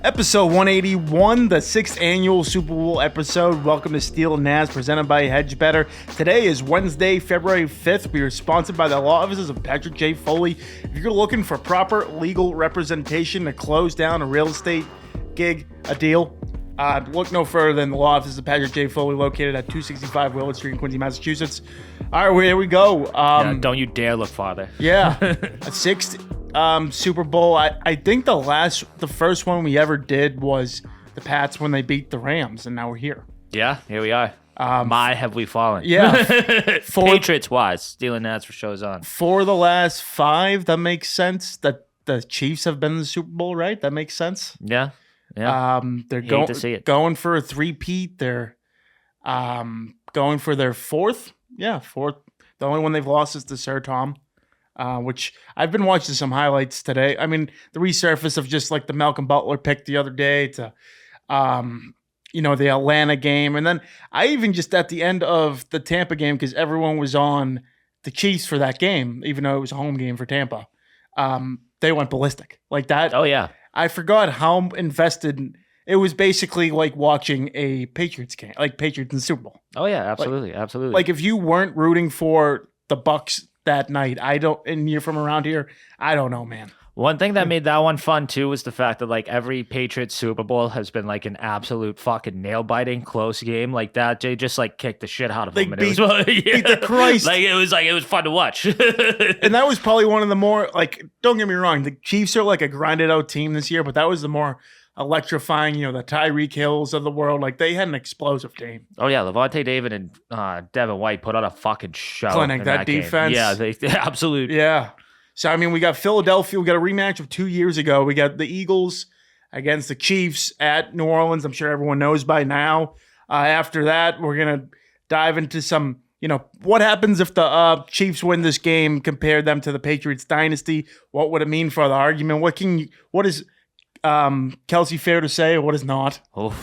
Episode 181, the 6th annual Super Bowl episode. Welcome to Steele Nazz, presented by Hedge Better. Today is Wednesday, February 5th. We are sponsored by the law offices of Patrick J. Foley. If you're looking for proper legal representation to close down a real estate gig, a deal, look no further than the law offices of Patrick J. Foley, located at 265 Willard Street in Quincy, Massachusetts. All right, here we go. Don't you dare look farther. Yeah, a 6th Super Bowl. I think the first one we ever did was the Pats when they beat the Rams, and now we're here. Yeah, here we are. My, have we fallen? Yeah. Patriots-wise, Steele Nazz for shows on. For the last 5, that makes sense. That the Chiefs have been in the Super Bowl, right? That makes sense. Yeah. They're to see it. going for a three-peat. They're going for their 4th. Yeah, 4th. The only one they've lost is to Sir Tom. Which I've been watching some highlights today. I mean, the resurface of just like the Malcolm Butler pick the other day to, the Atlanta game. And then I even just at the end of the Tampa game, because everyone was on the Chiefs for that game, even though it was a home game for Tampa, they went ballistic like that. Oh, yeah. I forgot how invested it was. Basically like watching a Patriots game, like Patriots in the Super Bowl. Oh, yeah, absolutely. Absolutely. Like if you weren't rooting for the Bucs that night, and you're from around here, I don't know, man. One thing that made that one fun too was the fact that like every Patriots Super Bowl has been like an absolute fucking nail-biting close game like that. They just like kicked the shit out of them. Beat the Christ. Like it was fun to watch. And that was probably one of the more, like, don't get me wrong, the Chiefs are like a grinded out team this year, but that was the more electrifying, the Tyreek Hills of the world. Like they had an explosive team. Oh yeah, Levante David and Devin White put on a fucking show. Clinic, that defense. Game. Yeah, they absolutely. Yeah. So I mean, we got Philadelphia. We got a rematch of 2 years ago. We got the Eagles against the Chiefs at New Orleans. I'm sure everyone knows by now. After that, we're gonna dive into some. What happens if the Chiefs win this game? Compare them to the Patriots dynasty. What would it mean for the argument? What is Kelsey fair to say, or what is not? Oh,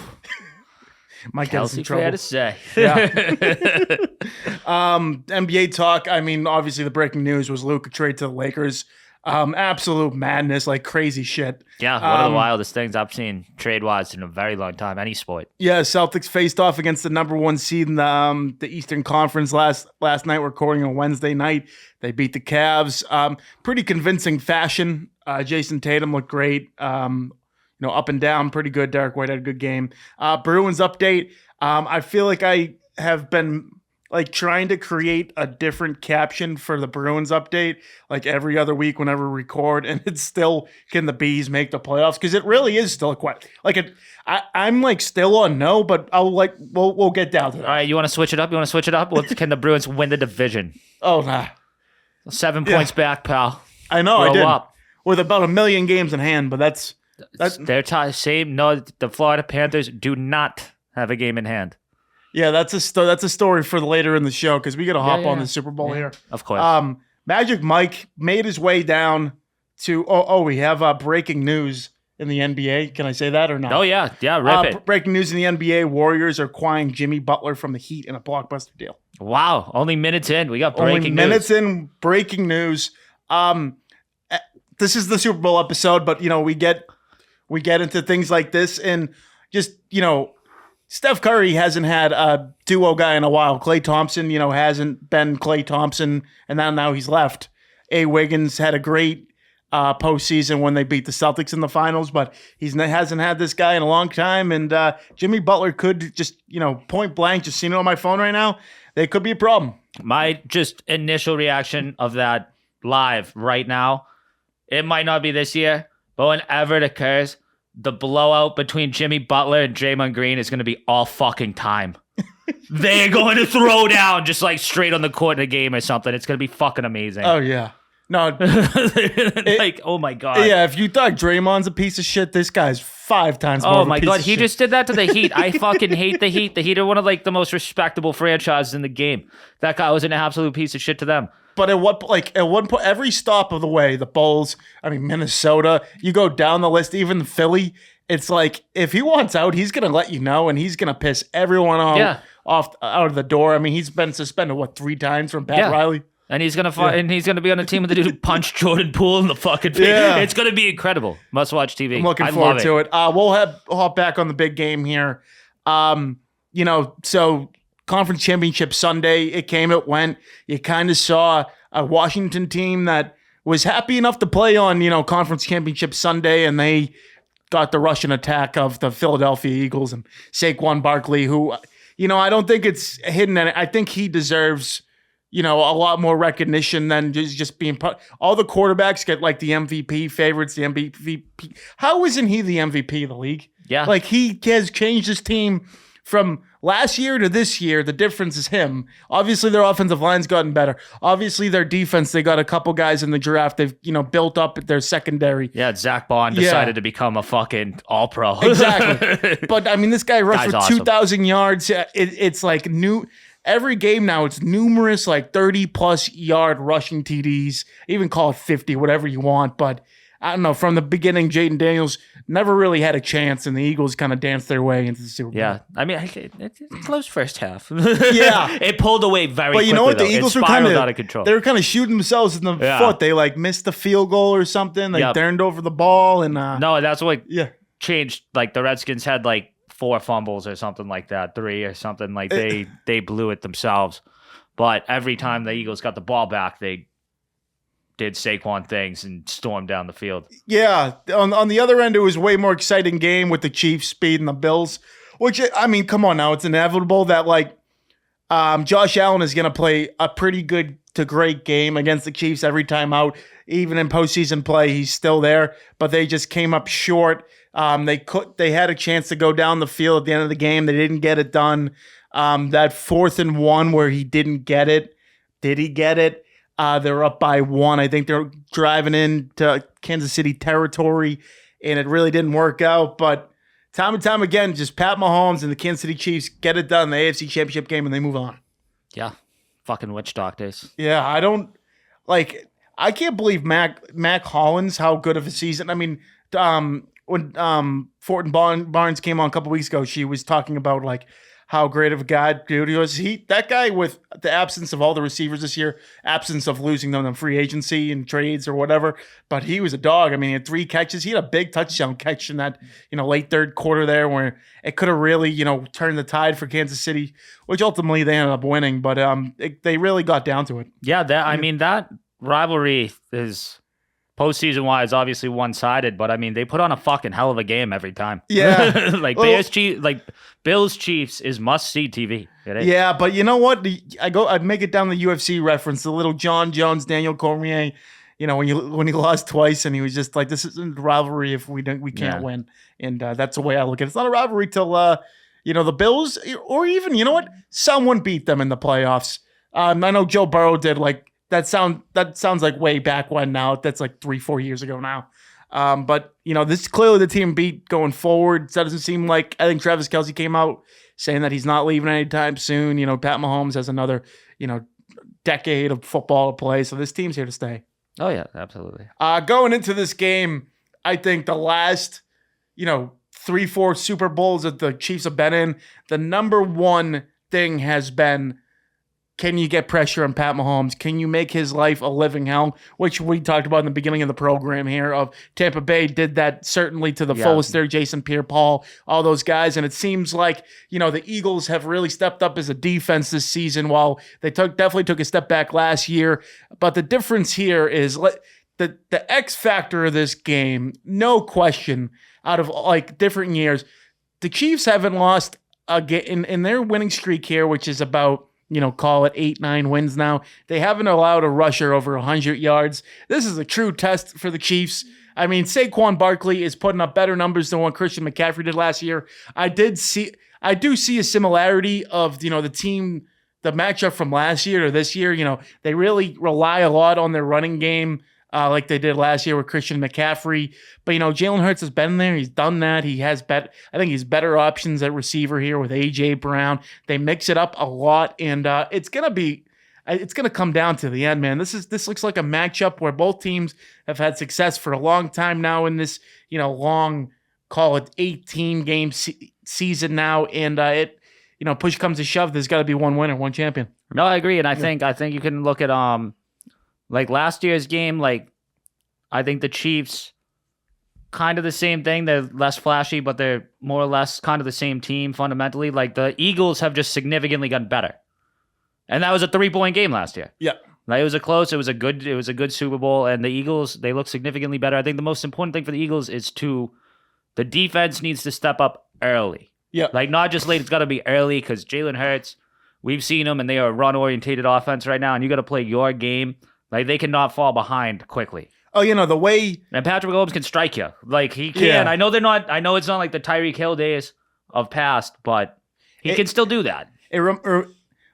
Might get us in Kelsey trouble. fair to say. Yeah. NBA talk. I mean, obviously the breaking news was Luka trade to the Lakers. Absolute madness, like crazy shit. Yeah, one of the wildest things I've seen trade-wise in a very long time, any sport. Yeah, Celtics faced off against the number 1 seed in the Eastern Conference last night. We're recording on Wednesday night. They beat the Cavs. Pretty convincing fashion. Jason Tatum looked great. Up and down, pretty good. Derek White had a good game. Bruins update. I feel like I have been like trying to create a different caption for the Bruins update, like every other week whenever we record, and it's still, can the Bees make the playoffs? Because it really is still I'm like still on no, but we'll get down to that. All right, you want to switch it up? Well, can the Bruins win the division? Oh, nah. 7 points back, pal. I know, Grow I did. up. With about 1 million games in hand, but that's their same. No, the Florida Panthers do not have a game in hand. Yeah, that's a story for later in the show, because we got to hop on the Super Bowl here. Of course. Magic Mike made his way down to. We have breaking news in the NBA. Can I say that or not? Oh yeah, rip it. Breaking news in the NBA: Warriors are acquiring Jimmy Butler from the Heat in a blockbuster deal. Wow, only minutes in, we got breaking news. Minutes in, breaking news. This is the Super Bowl episode, but we get into things like this, and just Steph Curry hasn't had a duo guy in a while. Klay Thompson, hasn't been Klay Thompson, and now he's left. A. Wiggins had a great postseason when they beat the Celtics in the finals, but he hasn't had this guy in a long time. And Jimmy Butler could just, point blank, just seeing it on my phone right now, they could be a problem. My just initial reaction of that live right now, it might not be this year, but whenever it occurs, the blowout between Jimmy Butler and Draymond Green is going to be all fucking time. They're going to throw down just like straight on the court in a game or something. It's going to be fucking amazing. Oh, yeah. No. Oh, my God. Yeah, if you thought Draymond's a piece of shit, this guy's 5 times more Oh, of a my piece God. of He shit. just did that to the Heat. I fucking hate the Heat. The Heat are one of like the most respectable franchises in the game. That guy was an absolute piece of shit to them. But at one point, every stop of the way, the Bulls, Minnesota, you go down the list, even Philly, it's like, if he wants out, he's going to let you know, and he's going to piss everyone out of the door. He's been suspended, 3 times from Pat Riley? And he's gonna fight, and he's gonna be on a team with the dude who punched Jordan Poole in the fucking face. Yeah. It's gonna be incredible. Must watch TV. I'm looking forward to it. We'll hop back on the big game here. So conference championship Sunday, it came, it went. You kind of saw a Washington team that was happy enough to play on, conference championship Sunday, and they got the Russian attack of the Philadelphia Eagles and Saquon Barkley, who, I don't think it's hidden. And I think he deserves, a lot more recognition than just being all the quarterbacks get like the MVP favorites, the MVP. How isn't he the MVP of the league? Yeah. Like he has changed his team from last year to this year. The difference is him. Obviously their offensive line's gotten better. Obviously their defense, they got a couple guys in the draft. They've, built up their secondary. Yeah. Zach Bond decided to become a fucking all-pro. Exactly. But this guy rushed for awesome. 2,000 yards. It's like every game now, it's numerous, like 30-plus yard rushing TDs. Even call it 50, whatever you want. But I don't know. From the beginning, Jaden Daniels never really had a chance, and the Eagles kind of danced their way into the Super Bowl. Yeah. It's close first half. Yeah. It pulled away very quickly. But you know what? The though. Eagles it were kind out of control. They were kind of shooting themselves in the foot. They missed the field goal or something. They turned over the ball. And no, that's what yeah. changed. Like the Redskins had 4 fumbles or something like that, 3 or something. They blew it themselves. But every time the Eagles got the ball back, they did Saquon things and stormed down the field. Yeah. On the other end, it was a way more exciting game with the Chiefs beating the Bills, which, come on now. It's inevitable that, Josh Allen is going to play a pretty good to great game against the Chiefs every time out. Even in postseason play, he's still there, but they just came up short. They had a chance to go down the field at the end of the game. They didn't get it done. That 4th and 1 where he didn't get it. Did he get it? They're up by 1. I think they're driving into Kansas City territory, and it really didn't work out. But time and time again, just Pat Mahomes and the Kansas City Chiefs get it done in the AFC Championship game, and they move on. Yeah. Fucking witch doctors. Yeah, I can't believe Mac Hollins, how good of a season. When Fortin Barnes came on a couple weeks ago, she was talking about how great of a guy dude he was. That guy, with the absence of all the receivers this year, absence of losing them in free agency and trades or whatever, but he was a dog. He had 3 catches. He had a big touchdown catch in that late third quarter there where it could have really turned the tide for Kansas City, which ultimately they ended up winning. But they really got down to it. Yeah, that rivalry is postseason wise obviously one-sided, but they put on a fucking hell of a game every time. Yeah. Bills Chiefs is must-see TV. Yeah, but you know what? I'd make it down the UFC reference, the little John Jones, Daniel Cormier, when he lost twice and he was just like, this isn't a rivalry if we can't win. And that's the way I look at it. It's not a rivalry till the Bills, or even, someone beat them in the playoffs. I know Joe Burrow did that sounds like way back when now. That's 3-4 years ago now. But this is clearly the team beat going forward. That doesn't seem like, I think Travis Kelce came out saying that he's not leaving anytime soon. Pat Mahomes has another, decade of football to play. So this team's here to stay. Oh yeah, absolutely. Going into this game, I think the last, 3-4 Super Bowls that the Chiefs have been in, the number one thing has been, can you get pressure on Pat Mahomes? Can you make his life a living hell? Which we talked about in the beginning of the program here of Tampa Bay did that certainly to the fullest there. Jason Pierre-Paul, all those guys. And it seems like, the Eagles have really stepped up as a defense this season while they definitely took a step back last year. But the difference here is the X factor of this game, no question, out of different years, the Chiefs haven't lost in their winning streak here, which is about, call it 8-9 wins now. They haven't allowed a rusher over 100 yards. This is a true test for the Chiefs. Saquon Barkley is putting up better numbers than what Christian McCaffrey did last year. I do see a similarity of, the team, the matchup from last year to this year. They really rely a lot on their running game, like they did last year with Christian McCaffrey. But, Jalen Hurts has been there. He's done that. He has I think he's better options at receiver here with A.J. Brown. They mix it up a lot, and it's going to come down to the end, man. This looks like a matchup where both teams have had success for a long time now in this, long, call it 18-game season now. And push comes to shove, there's got to be one winner, one champion. No, I agree. And I think you can look at Like last year's game, like I think the Chiefs, kind of the same thing. They're less flashy, but they're more or less kind of the same team fundamentally. Like the Eagles have just significantly gotten better, and that was a 3-point game last year. Yeah. Like it was it was a good Super Bowl, and the Eagles, they look significantly better. I think the most important thing for the Eagles is the defense needs to step up early. Yeah. Like not just late, it's got to be early because Jalen Hurts, we've seen them and they are a run-orientated offense right now, and you got to play your game. Like they cannot fall behind quickly. Oh, the way... And Patrick Mahomes can strike you. Like he can. Yeah. I know it's not like the Tyreek Hill days of past, but he can still do that.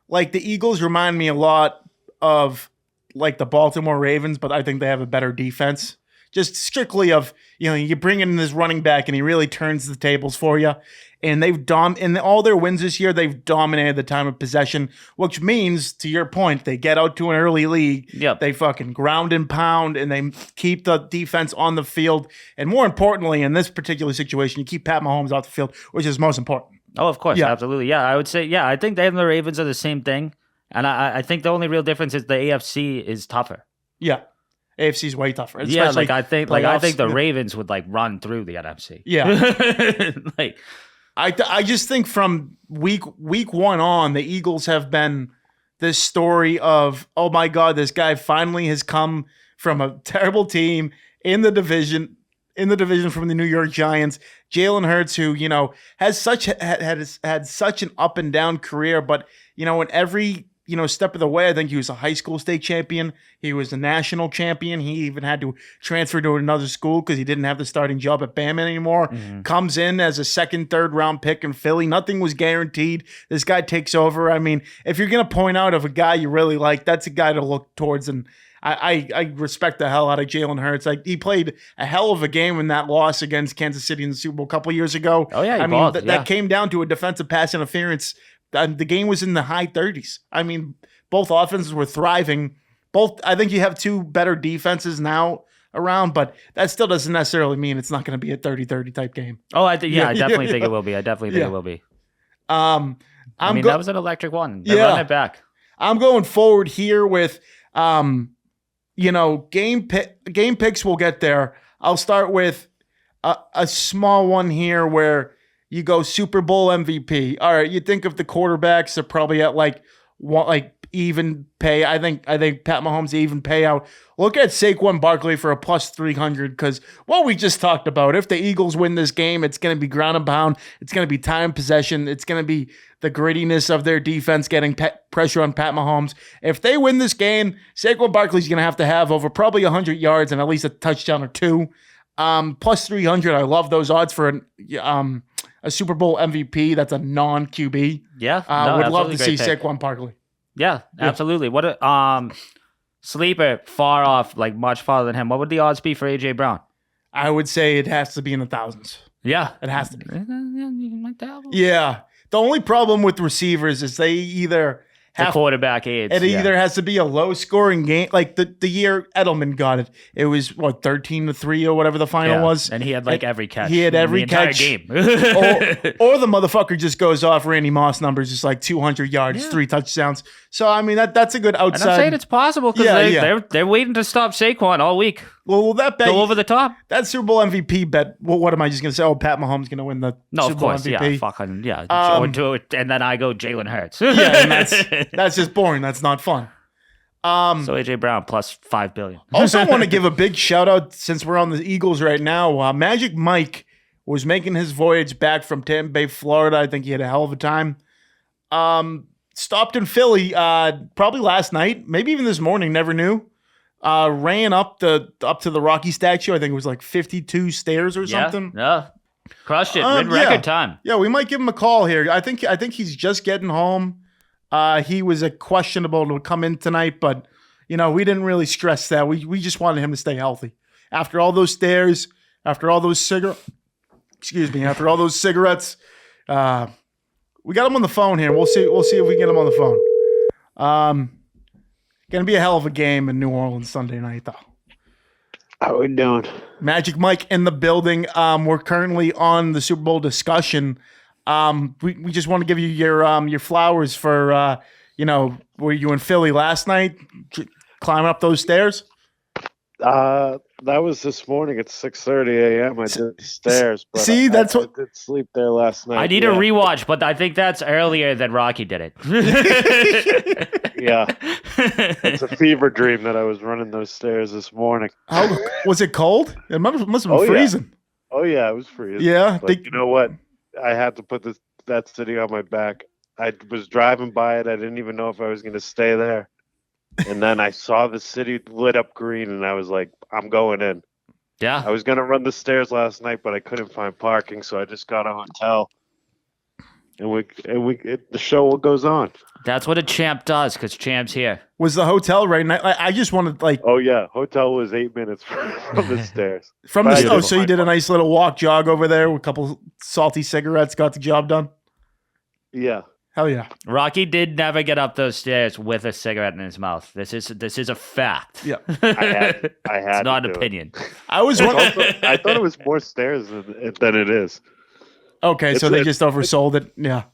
Like the Eagles remind me a lot of like the Baltimore Ravens, but I think they have a better defense. Just strictly of, you bring in this running back and he really turns the tables for you. And in all their wins this year, they've dominated the time of possession, which means, to your point, they get out to an early lead. Yep. They fucking ground and pound, and they keep the defense on the field. And more importantly, in this particular situation, you keep Pat Mahomes off the field, which is most important. Oh, of course. Yeah. Absolutely. Yeah, I would say, I think they and the Ravens are the same thing. And I think the only real difference is the AFC is tougher. Yeah. AFC's way tougher. Yeah, like I think the playoffs. Ravens would like run through the NFC. Yeah. Like I just think from week one on, the Eagles have been this story of, oh my God, this guy finally has come from a terrible team in the division from the New York Giants. Jalen Hurts, who has had such an up and down career, but in every step of the way, I think he was a high school state champion. He was a national champion. He even had to transfer to another school because he didn't have the starting job at Bama anymore. Mm-hmm. Comes in as a second, third round pick in Philly. Nothing was guaranteed. This guy takes over. I mean, if you're going to point out of a guy you really like, that's a guy to look towards. And I respect the hell out of Jalen Hurts. Like he played a hell of a game in that loss against Kansas City in the Super Bowl a couple years ago. Oh yeah, that came down to a defensive pass interference. The game was in the high 30s. I mean, both offenses were thriving. I think you have two better defenses now around, but that still doesn't necessarily mean it's not going to be a 30-30 type game. Oh, I definitely think it will be. I definitely think it will be. That was an electric one. They run it back. I'm going forward here with, game picks. We'll get there. I'll start with a small one here where you go Super Bowl MVP. All right, you think of the quarterbacks are probably at like even pay. I think Pat Mahomes even payout. Look at Saquon Barkley for a plus 300 because what we just talked about. If the Eagles win this game, it's going to be ground and pound. It's going to be time possession. It's going to be the grittiness of their defense getting pressure on Pat Mahomes. If they win this game, Saquon Barkley's going to have over probably 100 yards and at least a touchdown or two. Plus 300. I love those odds for a Super Bowl MVP that's a non-QB. Yeah. Would love to see pick. Saquon Barkley. Yeah, absolutely. What a sleeper far off, like much farther than him. What would the odds be for AJ Brown? I would say it has to be in the thousands. Yeah. It has to be. Yeah. Yeah. The only problem with receivers is they either the quarterback age. It either has to be a low scoring game, like the year Edelman got it. It was 13-3 or whatever the final was, and he had every catch. He had every catch game, or the motherfucker just goes off Randy Moss numbers, just like 200 yards, 3 touchdowns. So I mean that's a good outside. And I'm saying it's possible because they're waiting to stop Saquon all week. Well, that bet go over the top. That Super Bowl MVP bet. Well, what am I just gonna say? Oh, Pat Mahomes gonna win the Super Bowl MVP. And then I go Jalen Hurts. And that's just boring. That's not fun. So AJ Brown plus $5 billion. Also, want to give a big shout out since we're on the Eagles right now. Magic Mike was making his voyage back from Tampa Bay, Florida. I think he had a hell of a time. Stopped in Philly probably last night, maybe even this morning. Never knew. Ran up to the Rocky statue. I think it was like 52 stairs or something. Yeah, crushed it. Record time. Yeah, we might give him a call here. I think he's just getting home. He was questionable to come in tonight, but we didn't really stress that. We just wanted him to stay healthy. After all those stairs, after all those cigarettes, we got him on the phone here. We'll see if we can get him on the phone. Gonna be a hell of a game in New Orleans Sunday night, though. How we doing? Magic Mike in the building. We're currently on the Super Bowl discussion. We just want to give you your flowers for were you in Philly last night? climbing up those stairs? That was this morning at 6:30 a.m. I did the stairs, but See, I did sleep there last night. I need a rewatch, but I think that's earlier than Rocky did it. Yeah, it's a fever dream that I was running those stairs this morning. How was it cold? It must have been Oh, yeah. freezing. Oh yeah, it was freezing. Yeah, But you know what? I had to put that city on my back. I was driving by it. I didn't even know if I was going to stay there. And then I saw the city lit up green, and I was like, I'm going in. Yeah. I was going to run the stairs last night, but I couldn't find parking, so I just got a hotel. And the show goes on. That's what a champ does, because champ's here. Was the hotel right now? I just wanted Oh yeah, hotel was 8 minutes from the stairs. from the. But I Oh, didn't so you find did a nice little walk jog over there with a couple salty cigarettes, got the job done. Yeah. Hell yeah. Rocky did never get up those stairs with a cigarette in his mouth. This is a fact. Yeah. I had It's not to an do it. opinion. I was wondering. I thought it was more stairs than it is. Okay, so they just oversold it. Yeah.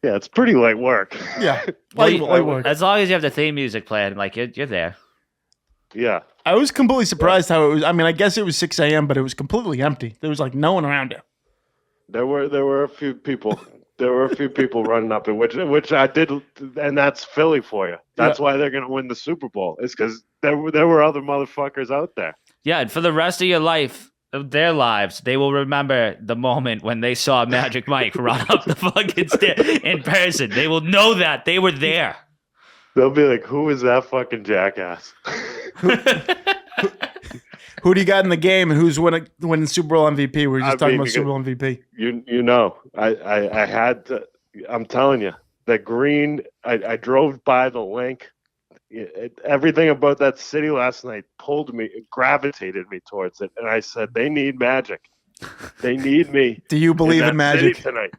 Yeah, it's pretty light work. Yeah. Well, Light work. as long as you have the theme music playing, like you're there. Yeah. I was completely surprised how it was. I mean, I guess it was 6 a.m., but it was completely empty. There was like no one around it. There were a few people. There were a few people running up, which I did, and that's Philly for you. That's why they're gonna win the Super Bowl. It's because there were other motherfuckers out there. Yeah, and for the rest of your life, of their lives, they will remember the moment when they saw Magic Mike run up the fucking stairs in person. They will know that they were there. They'll be like, "Who is that fucking jackass?" Who do you got in the game, and who's winning Super Bowl MVP? We were just talking about Super Bowl MVP. You know, I had to. I'm telling you, that green. I drove by the link. Everything about that city last night pulled me, gravitated me towards it, and I said, "They need magic. They need me." Do you believe that in magic city tonight?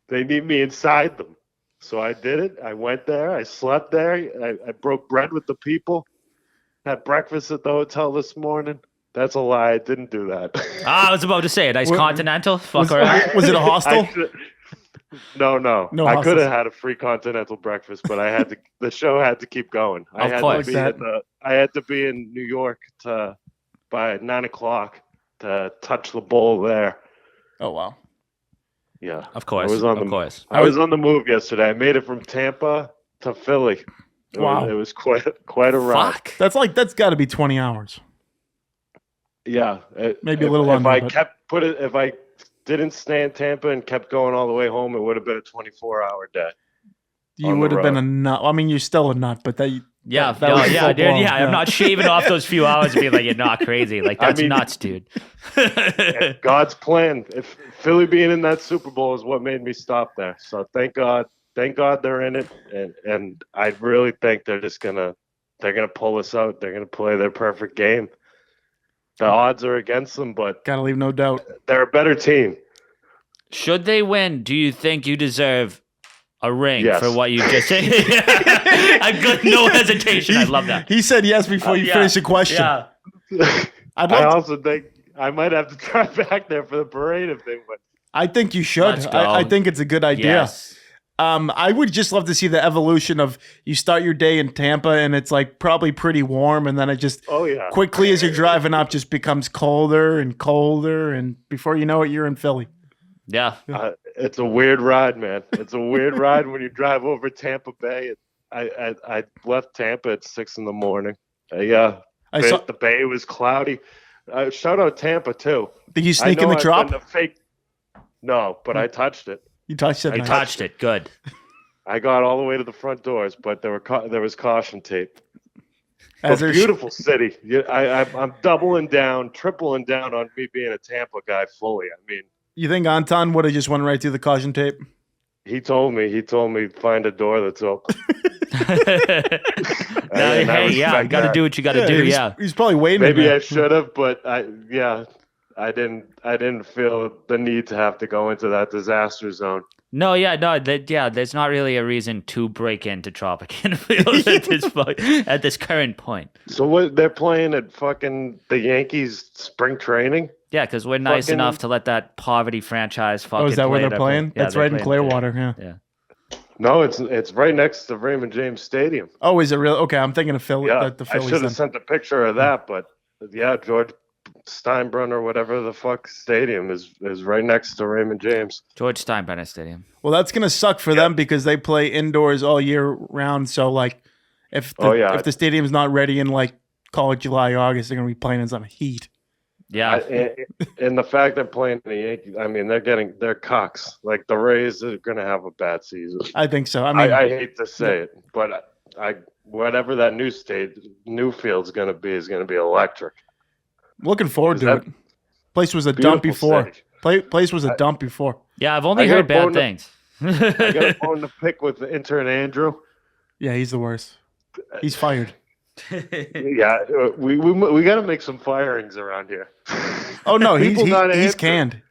They need me inside them. So I did it. I went there. I slept there. I broke bread with the people. Had breakfast at the hotel this morning. That's a lie. I didn't do that. I was about to say a nice continental. Fuck Was, around. was it a hostel? No. No I hostels. could have had a free continental breakfast, but I had to. The show had to keep going. I Of had course. to be in New York by 9:00 to touch the bowl there. Oh wow. Yeah, Of course. I was on of course. I was on the move yesterday. I made it from Tampa to Philly. Wow. It was quite a ride. Fuck. That's got to be 20 hours. Yeah, Maybe a little If under, I but- if I didn't stay in Tampa and kept going all the way home, it would have been a 24-hour day. You On the would have been road. a nut. I mean, you're still a nut, but that. Yeah, that was yeah, full dude. blown, Yeah, I'm not shaving off those few hours and being like, you're not crazy. Like, that's mean- nuts, dude. God's plan. If Philly being in that Super Bowl is what made me stop there. So thank God they're in it, and I really think they're gonna pull us out. They're gonna play their perfect game. The odds are against them, but Gotta leave no doubt. they're a better team. Should they win, do you think you deserve a ring Yes. for what you just said? A good no hesitation. I love that. He said yes before you Yeah, finish the question. Yeah. I'd I love to, also think I might have to drive back there for the parade if they win. I think you should. Let's go. I think it's a good idea. Yes. I would just love to see the evolution of you start your day in Tampa and it's like probably pretty warm, and then it just Oh yeah. quickly as you're driving up just becomes colder and colder, and before you know it, you're in Philly. Yeah. It's a weird ride, man. It's a weird ride when you drive over Tampa Bay. I left Tampa at 6 a.m. Yeah, I saw. the bay was cloudy. Shout out Tampa too. Did you I sneak in know the I've drop? been a fake. No, but I touched it. You touched it. I nice. Touched it. Good. I got all the way to the front doors, but there was caution tape. As It's a there's- beautiful city. Yeah, I'm doubling down, tripling down on me being a Tampa guy fully. I mean, You think Anton would have just went right through the caution tape? he told me find a door that's open. Now, And I hey, yeah, respect you got to that. do what you got to do. he's, Yeah. he's probably waiting. Maybe there. I should have, but I didn't feel the need to have to go into that disaster zone. No, yeah, no, there's not really a reason to break into Tropicana Field at this current point. So what they're playing at fucking the Yankees spring training? Yeah, because we're nice Fucking- enough to let that poverty franchise fucking Oh, is that where play they're it. playing? Yeah, That's they're right in playing- Clearwater. Yeah. Yeah. No, it's right next to Raymond James Stadium. Oh, is it real? Okay, I'm thinking of Philly. Yeah, The I Phillies. should have Then. sent a picture of that, but yeah, George Steinbrenner, whatever the fuck stadium is right next to Raymond James. George Steinbrenner Stadium. Well, that's gonna suck for them because they play indoors all year round. So like, if the stadium's not ready in like call it July, August, they're gonna be playing in some heat. Yeah. And the fact they're playing the Yankees, I mean, they're cocks. Like the Rays are gonna have a bad season. I think so. I mean, I hate to say it, but whatever that new field's gonna be is gonna be electric. Looking forward to it. Place was a dump before. Place was a dump before. Yeah, I've only heard bad things. I got a bone to pick with the intern Andrew. Yeah, he's the worst. He's fired. Yeah, we got to make some firings around here. Oh no, he's canned.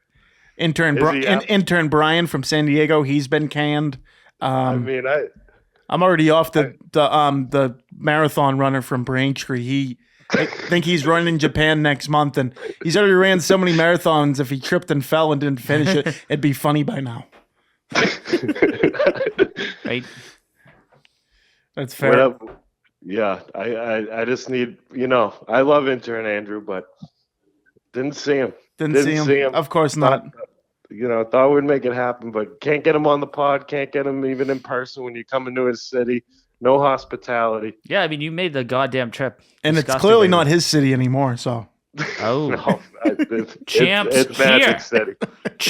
Intern Brian from San Diego, he's been canned. I'm already off the marathon runner from Braintree. I think he's running in Japan next month, and he's already ran so many marathons. If he tripped and fell and didn't finish it, it'd be funny by now. Right? That's fair. Yeah, I just need, I love intern Andrew, but didn't see him. Didn't see him. Of course not. Thought we'd make it happen, but can't get him on the pod, can't get him even in person when you come into his city. No hospitality. Yeah, I mean, you made the goddamn trip. And it's clearly not his city anymore, so. Oh. No, Champs it's here. Magic City.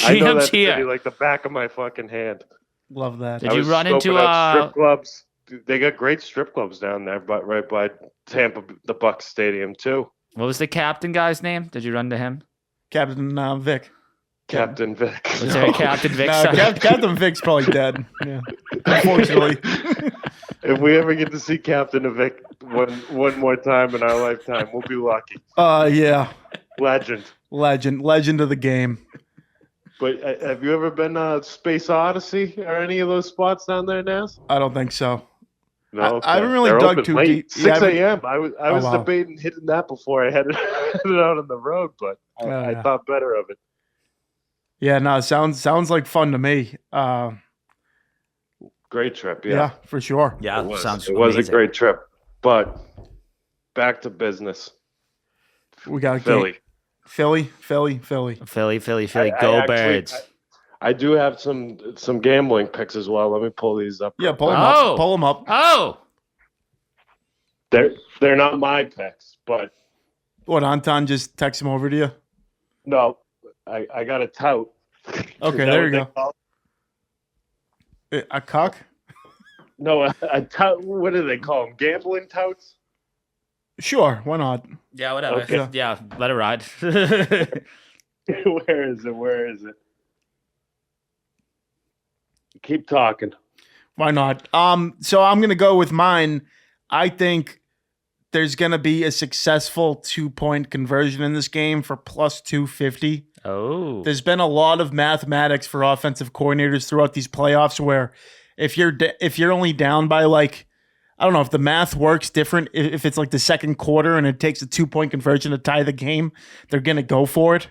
I know that city like the back of my fucking hand. Love that. Did you run into strip clubs? They got great strip clubs down there, but right by Tampa, the Bucks Stadium too. What was the captain guy's name? Did you run to him? Captain Vic. Captain Vic. Was there a Captain Vic? No, Captain Vic's probably dead. Yeah, unfortunately. If we ever get to see Captain Vic one more time in our lifetime, we'll be lucky. Yeah. Legend of the game. But have you ever been Space Odyssey or any of those spots down there, Nazz? I don't think so. No, okay. I haven't really They're dug too deep. 6 a.m. I was wow. debating hitting that before I headed out on the road, but I thought better of it. Yeah, no, sounds like fun to me. Great trip, yeah, for sure. Yeah, it was. Sounds it was amazing. a great trip. But back to business. We got Philly. Philly. Go Birds. I do have some gambling picks as well. Let me pull these up. Yeah, pull them up. Oh. They're not my picks, but what, Anton just text them over to you? No, I got a tout. Okay, there you go. A cock? No, a tout. What do they call them? Gambling touts? Sure, why not? Yeah, whatever. Okay. Yeah, let it ride. Where is it? Keep talking. Why not? So I'm gonna go with mine. I think there's gonna be a successful 2-point conversion in this game for plus 250. Oh. There's been a lot of mathematics for offensive coordinators throughout these playoffs where if you're only down by like, I don't know if the math works different. If it's like the second quarter and it takes a 2-point conversion to tie the game, they're going to go for it.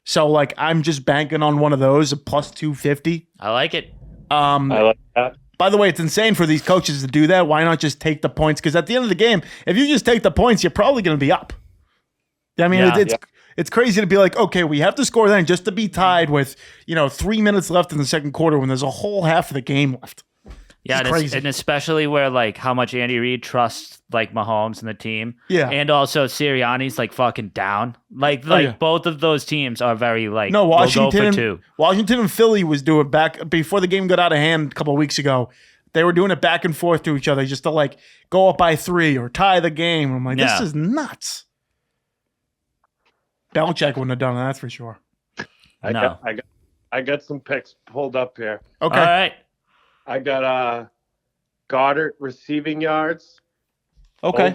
So like, I'm just banking on one of those, a plus 250. I like it. I like that. By the way, it's insane for these coaches to do that. Why not just take the points? Because at the end of the game, if you just take the points, you're probably going to be up. I mean, it's crazy to be like, okay, we have to score then just to be tied with, 3 minutes left in the second quarter when there's a whole half of the game left. Yeah, and especially where like how much Andy Reid trusts like Mahomes and the team. Yeah. And also Sirianni's like fucking down. Like both of those teams are very like no, Washington and Philly was doing back before the game got out of hand a couple of weeks ago. They were doing it back and forth to each other just to like go up by 3 or tie the game. I'm like, this is nuts. Belichick wouldn't have done that, that's for sure. I got some picks pulled up here. Okay. All right. I got Goddard receiving yards. Okay.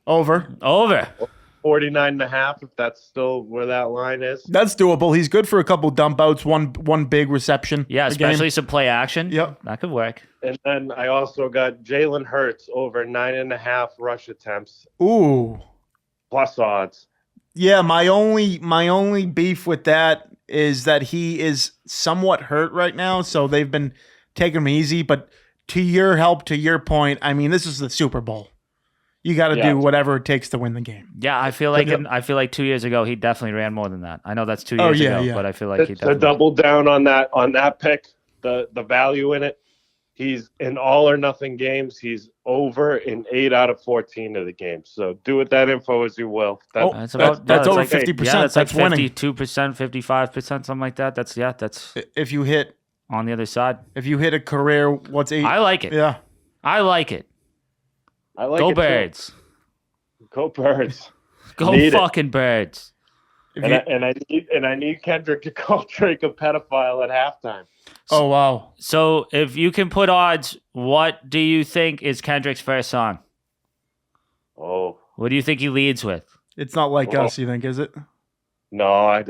Over. 49.5, if that's still where that line is. That's doable. He's good for a couple dump outs, one big reception. Yeah, especially some play action. Yep. That could work. And then I also got Jalen Hurts over 9.5 rush attempts. Ooh. Plus odds. Yeah, my only beef with that is that he is somewhat hurt right now, so they've been taking him easy, but to your point, I mean, this is the Super Bowl. You got to do whatever it takes to win the game. Yeah, I feel like 2 years ago he definitely ran more than that. I know that's 2 years ago, but I feel like he definitely to double down on that pick, the value in it. He's in all or nothing games. He's over in 8 out of 14 of the games. So do with that info as you will. That's over 50%. Yeah, that's like winning. 52%, 55%, something like that. That's if you hit on the other side. If you hit a career, what's 8? I like it. Yeah, I like it. Go Birds. Go Birds. Go fucking Birds. And I need Kendrick to call Drake a pedophile at halftime. Oh wow! So if you can put odds, what do you think is Kendrick's first song? Oh, what do you think he leads with? It's not like us, you think, is it? No, I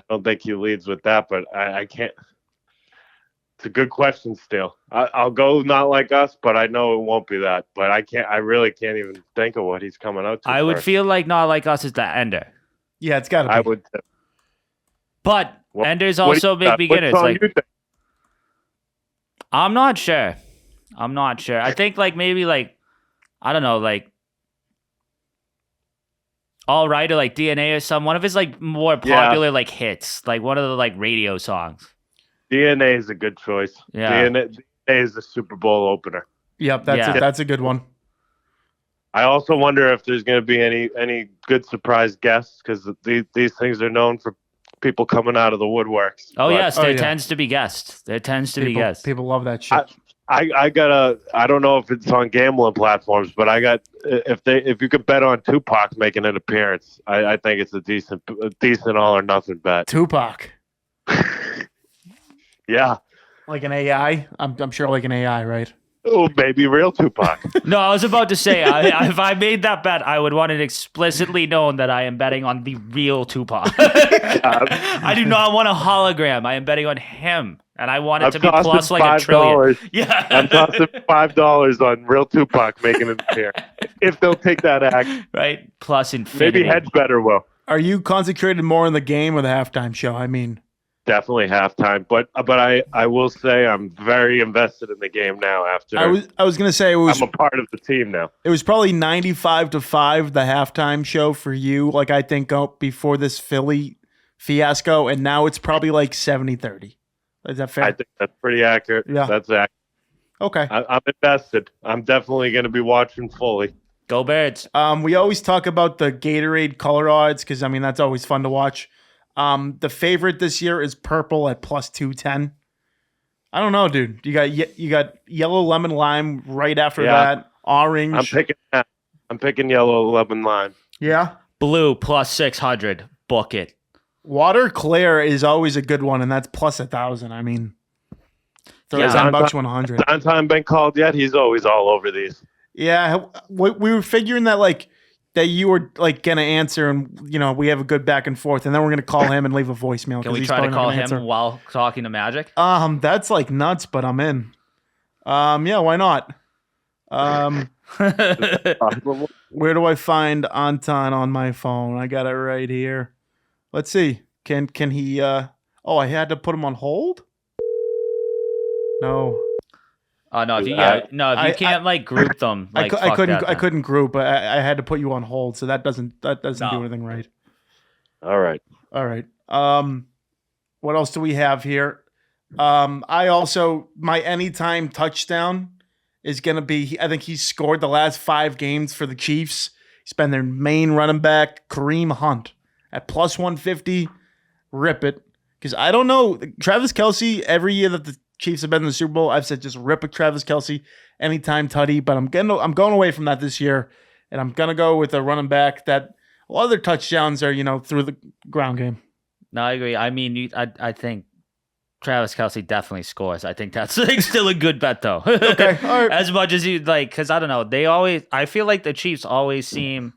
don't think he leads with that, but I can't. It's a good question, Steele. I'll go not like us, but I know it won't be that. But I really can't even think of what he's coming out to. I would feel like not like us is the ender. Yeah, it's got to be. I would. But enders also big beginners. Like, I'm not sure. I think maybe I don't know, All Right or DNA or some one of his more popular hits, one of the radio songs. DNA is a good choice. Yeah. DNA is the Super Bowl opener. Yep, that's a good one. I also wonder if there's going to be any good surprise guests because these things are known for people coming out of the woodworks. Oh, yes, there tends to be guests. People love that shit. I don't know if it's on gambling platforms, but if you could bet on Tupac making an appearance, I think it's a decent all or nothing bet. Tupac. Yeah. Like an AI? I'm sure like an AI, right? Oh, maybe real Tupac. No, I was about to say, if I made that bet, I would want it explicitly known that I am betting on the real Tupac. I do not want a hologram. I am betting on him. And I want it to be plus $1 trillion. Yeah. I'm tossing $5 on real Tupac making an appearance. If they'll take that act. Right? Plus infinity. Maybe Hedge better will. Are you concentrated more on the game or the halftime show? I mean... Definitely halftime, but I will say I'm very invested in the game now. After I was gonna say I'm a part of the team now. It was probably 95-5 the halftime show for you. I think before this Philly fiasco, and now it's probably 70-30. Is that fair? I think that's pretty accurate. Yeah, that's accurate. Okay, I'm invested. I'm definitely going to be watching fully. Go Birds. We always talk about the Gatorade color odds because that's always fun to watch. The favorite this year is purple at plus 210. I don't know, dude. You got yellow, lemon, lime right after that. Orange. I'm picking yellow, lemon, lime. Yeah. Blue plus 600. Book it. Water clear is always a good one, and that's plus 1,000. I mean, $10 100. Don time been called yet? He's always all over these. Yeah, we were figuring that that you were gonna answer, and we have a good back and forth, and then we're gonna call him and leave a voicemail. Can we try to call him while talking to Magic? That's nuts, but I'm in. Yeah, why not? Where do I find Anton on my phone? I got it right here. Let's see. Can he? Oh, I had to put him on hold. No. No, if you can't group them, I couldn't group. I had to put you on hold, so that doesn't do anything right. All right. What else do we have here? My anytime touchdown is gonna be. I think he's scored the last 5 games for the Chiefs. He's been their main running back, Kareem Hunt, at plus 150. Rip it, because I don't know Travis Kelce. Every year that the Chiefs have been in the Super Bowl, I've said just rip a Travis Kelce anytime tutty, but I'm going away from that this year, and I'm gonna go with a running back that a lot of their touchdowns are through the ground game. No, I agree. I mean, I think Travis Kelce definitely scores. I think that's still a good bet though. Okay, all right. As much as you because I don't know, I feel like the Chiefs always seem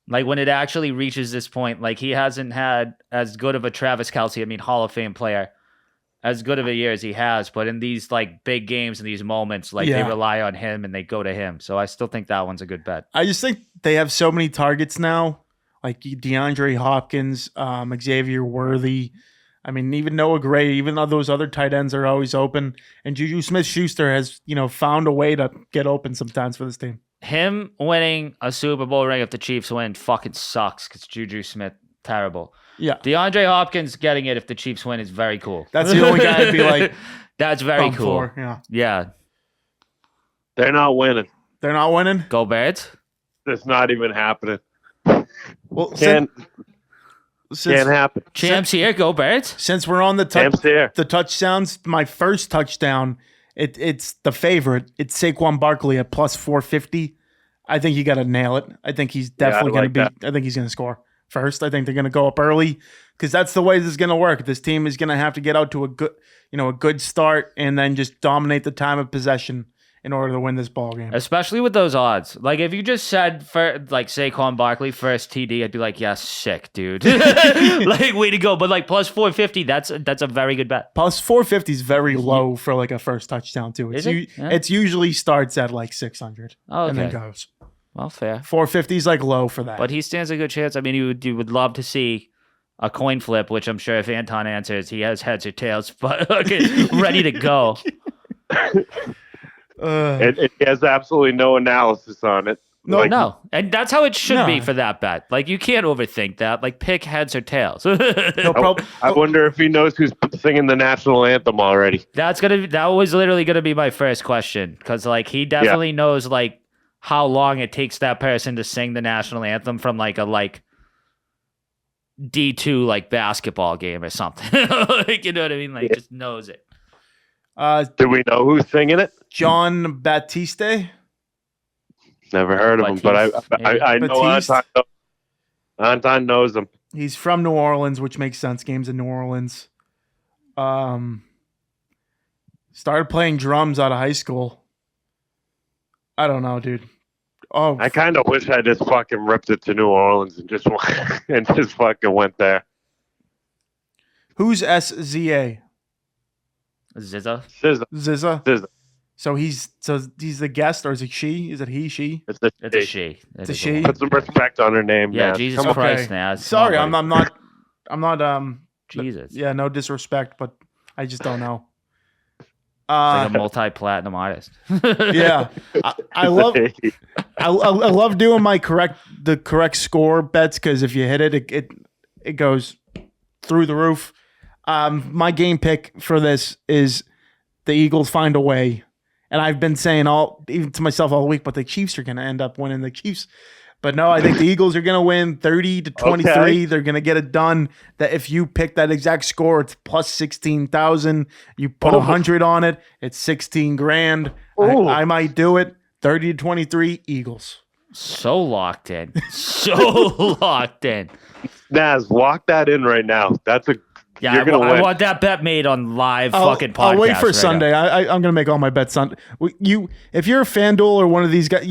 when it actually reaches this point, he hasn't had as good of a Travis Kelce. I mean, Hall of Fame player. As good of a year as he has, but in these big games and these moments, they rely on him and they go to him. So I still think that one's a good bet. I just think they have so many targets now, like DeAndre Hopkins, Xavier Worthy. I mean, even Noah Gray, even though those other tight ends are always open, and Juju Smith-Schuster has, found a way to get open sometimes for this team. Him winning a Super Bowl ring if the Chiefs win fucking sucks because Juju Smith, terrible. Yeah. DeAndre Hopkins getting it if the Chiefs win is very cool. That's the only guy I'd be like, that's very cool. for. Yeah. Yeah. They're not winning. They're not winning? Go Birds. It's not even happening. Well, Can't happen. Champs here, go Birds. Since we're on the Champs here. the touchdowns, my first touchdown, it's the favorite. It's Saquon Barkley at plus 450. I think you got to nail it. I think he's definitely going to be. I think he's going to score first. I think they're going to go up early because that's the way this is going to work. This team is going to have to get out to a good start and then just dominate the time of possession in order to win this ball game. Especially with those odds. Like, if you just said, for like Saquon Barkley, first TD, I'd be like, yeah, sick, dude. Like, way to go. But like, plus 450, that's a very good bet. Plus 450 is very low for like a first touchdown, too. Is it? Yeah. It's usually starts at like 600 and then goes. Well, fair. 450 is like low for that. But he stands a good chance. I mean, you would love to see a coin flip, which I'm sure if Anton answers, he has heads or tails, but okay, ready to go. It has absolutely no analysis on it. No. And that's how it should be for that bet. Like, you can't overthink that. Like, pick heads or tails. I wonder if he knows who's singing the national anthem already. That was literally going to be my first question. Because, like, he definitely knows, like, how long it takes that person to sing the national anthem from, like, a, like, D2, like, basketball game or something. Like, you know what I mean? Like, he just knows it. Do we know who's singing it? John Batiste? Never heard of him, but I know Anton knows him. He's from New Orleans, which makes sense. Games in New Orleans. Started playing drums out of high school. I don't know, dude. Oh, I kind of wish I just fucking ripped it to New Orleans and just fucking went there. Who's SZA? Zizza. Zizza. So he's the guest, or is it she? Is it he? She? It's a she. It's a she. Put some respect on her name. Yeah, man. Jesus Christ, Nazz. Sorry, I'm not. Jesus. Yeah, no disrespect, but I just don't know. It's like a multi-platinum artist. Yeah, I love doing the correct score bets because if you hit it goes through the roof. My game pick for this is the Eagles find a way, and I've been saying even to myself all week, but the Chiefs are going to end up winning. The Chiefs, but no, I think the Eagles are going to win 30-23. Okay. They're going to get it done. That if you pick that exact score, it's plus 16,000. You put 100 on it, it's 16 grand. I might do it. 30-23 Eagles. So locked in. Naz, lock that in right now. That's a Yeah, I want that bet made on live fucking podcast. I'll wait for Sunday. I'm going to make all my bets Sunday. If you're a FanDuel or one of these guys,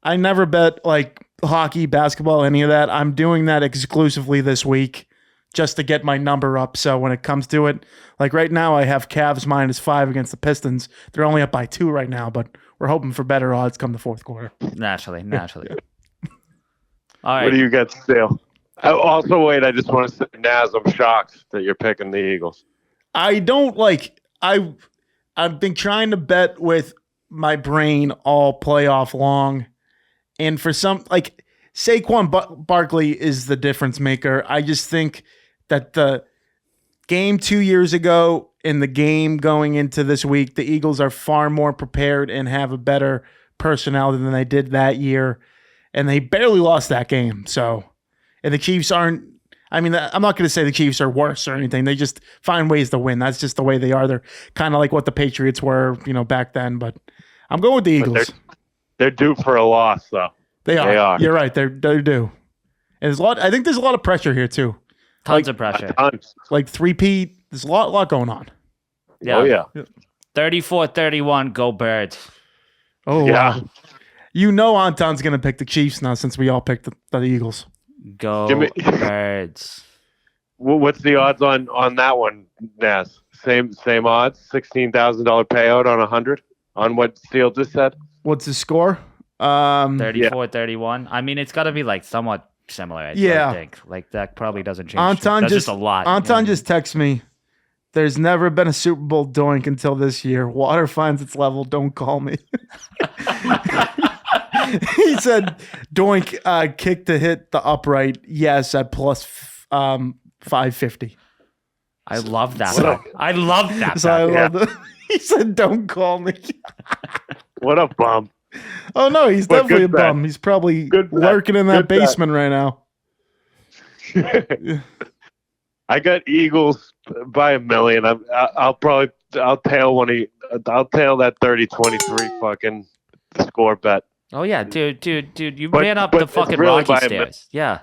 I never bet like hockey, basketball, any of that. I'm doing that exclusively this week just to get my number up. So when it comes to it, like right now, I have Cavs -5 against the Pistons. They're only up by 2 right now, but we're hoping for better odds come the fourth quarter. Naturally. Yeah. All right. What do you got, Steele? Also, wait, I just want to say, Naz, I'm shocked that you're picking the Eagles. I don't I've been trying to bet with my brain all playoff long. And for some, like, Saquon Barkley is the difference maker. I just think that the game 2 years ago and the game going into this week, the Eagles are far more prepared and have a better personality than they did that year. And they barely lost that game. So, and the Chiefs aren't, I mean, I'm not going to say the Chiefs are worse or anything. They just find ways to win. That's just the way they are. They're kind of like what the Patriots were, back then. But I'm going with the Eagles. They're due for a loss, though. They are. You're right. They're due. And I think there's a lot of pressure here, too. Tons of pressure. Like 3P, there's a lot going on. Yeah. Oh, yeah. 34-31, go Birds. Oh, yeah. Wow. Anton's going to pick the Chiefs now since we all picked the Eagles. Go Birds. What's the odds on that one, Naz? Same odds? $16,000 payout on 100 on what Steele just said? What's the score? 34-31. I mean, it's got to be like somewhat similar. I Yeah. think like that probably doesn't change. Anton That's just a lot. Anton just texts me. There's never been a Super Bowl doink until this year. Water finds its level. Don't call me. He said, doink kick to hit the upright. Yes, at plus 550. I love that. I love that. So I love it. He said, don't call me. What a bum. Oh, no, he's But definitely a good bet. bum. He's probably Good bet. lurking in that Good bet. basement right now. I got Eagles by a million. I'll tail that 30-23 fucking score bet. Oh yeah, dude, you But- ran up but the it's fucking really Rocky by a stairs. Yeah.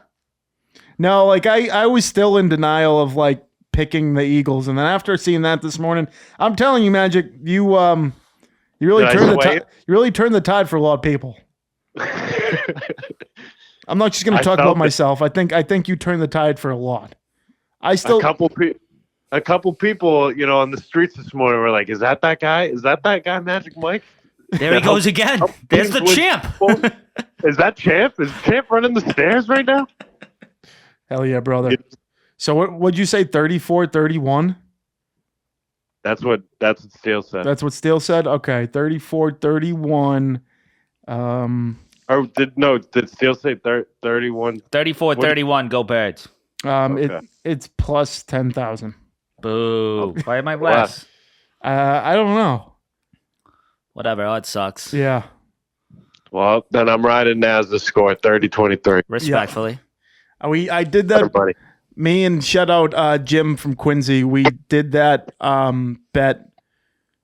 No, like I was still in denial of like picking the Eagles, and then after seeing that this morning, I'm telling you, Magic, you really Did I turned the sway tide. You really turned the tide for a lot of people. I'm not just going to I talk felt about it. myself. I think you turned the tide for a lot. I a still couple people, on the streets this morning were like, "Is that guy? Is that guy, Magic Mike?" There he goes again. There's the champ. Is that Champ? Is Champ running the stairs right now? hell yeah, brother. So what'd you say? 34-31? That's what Steele said. That's what Steele said. Okay, 34-31. Or did Steele say 31? 34-31. Go Birds. Okay. It's plus 10,000. Boo. Why am I less? I don't know. Whatever. Oh, it sucks. Yeah. Well, then I'm riding Nazz to score 30-23. Respectfully. I did that. Everybody. Me and shout out Jim from Quincy. We did that bet.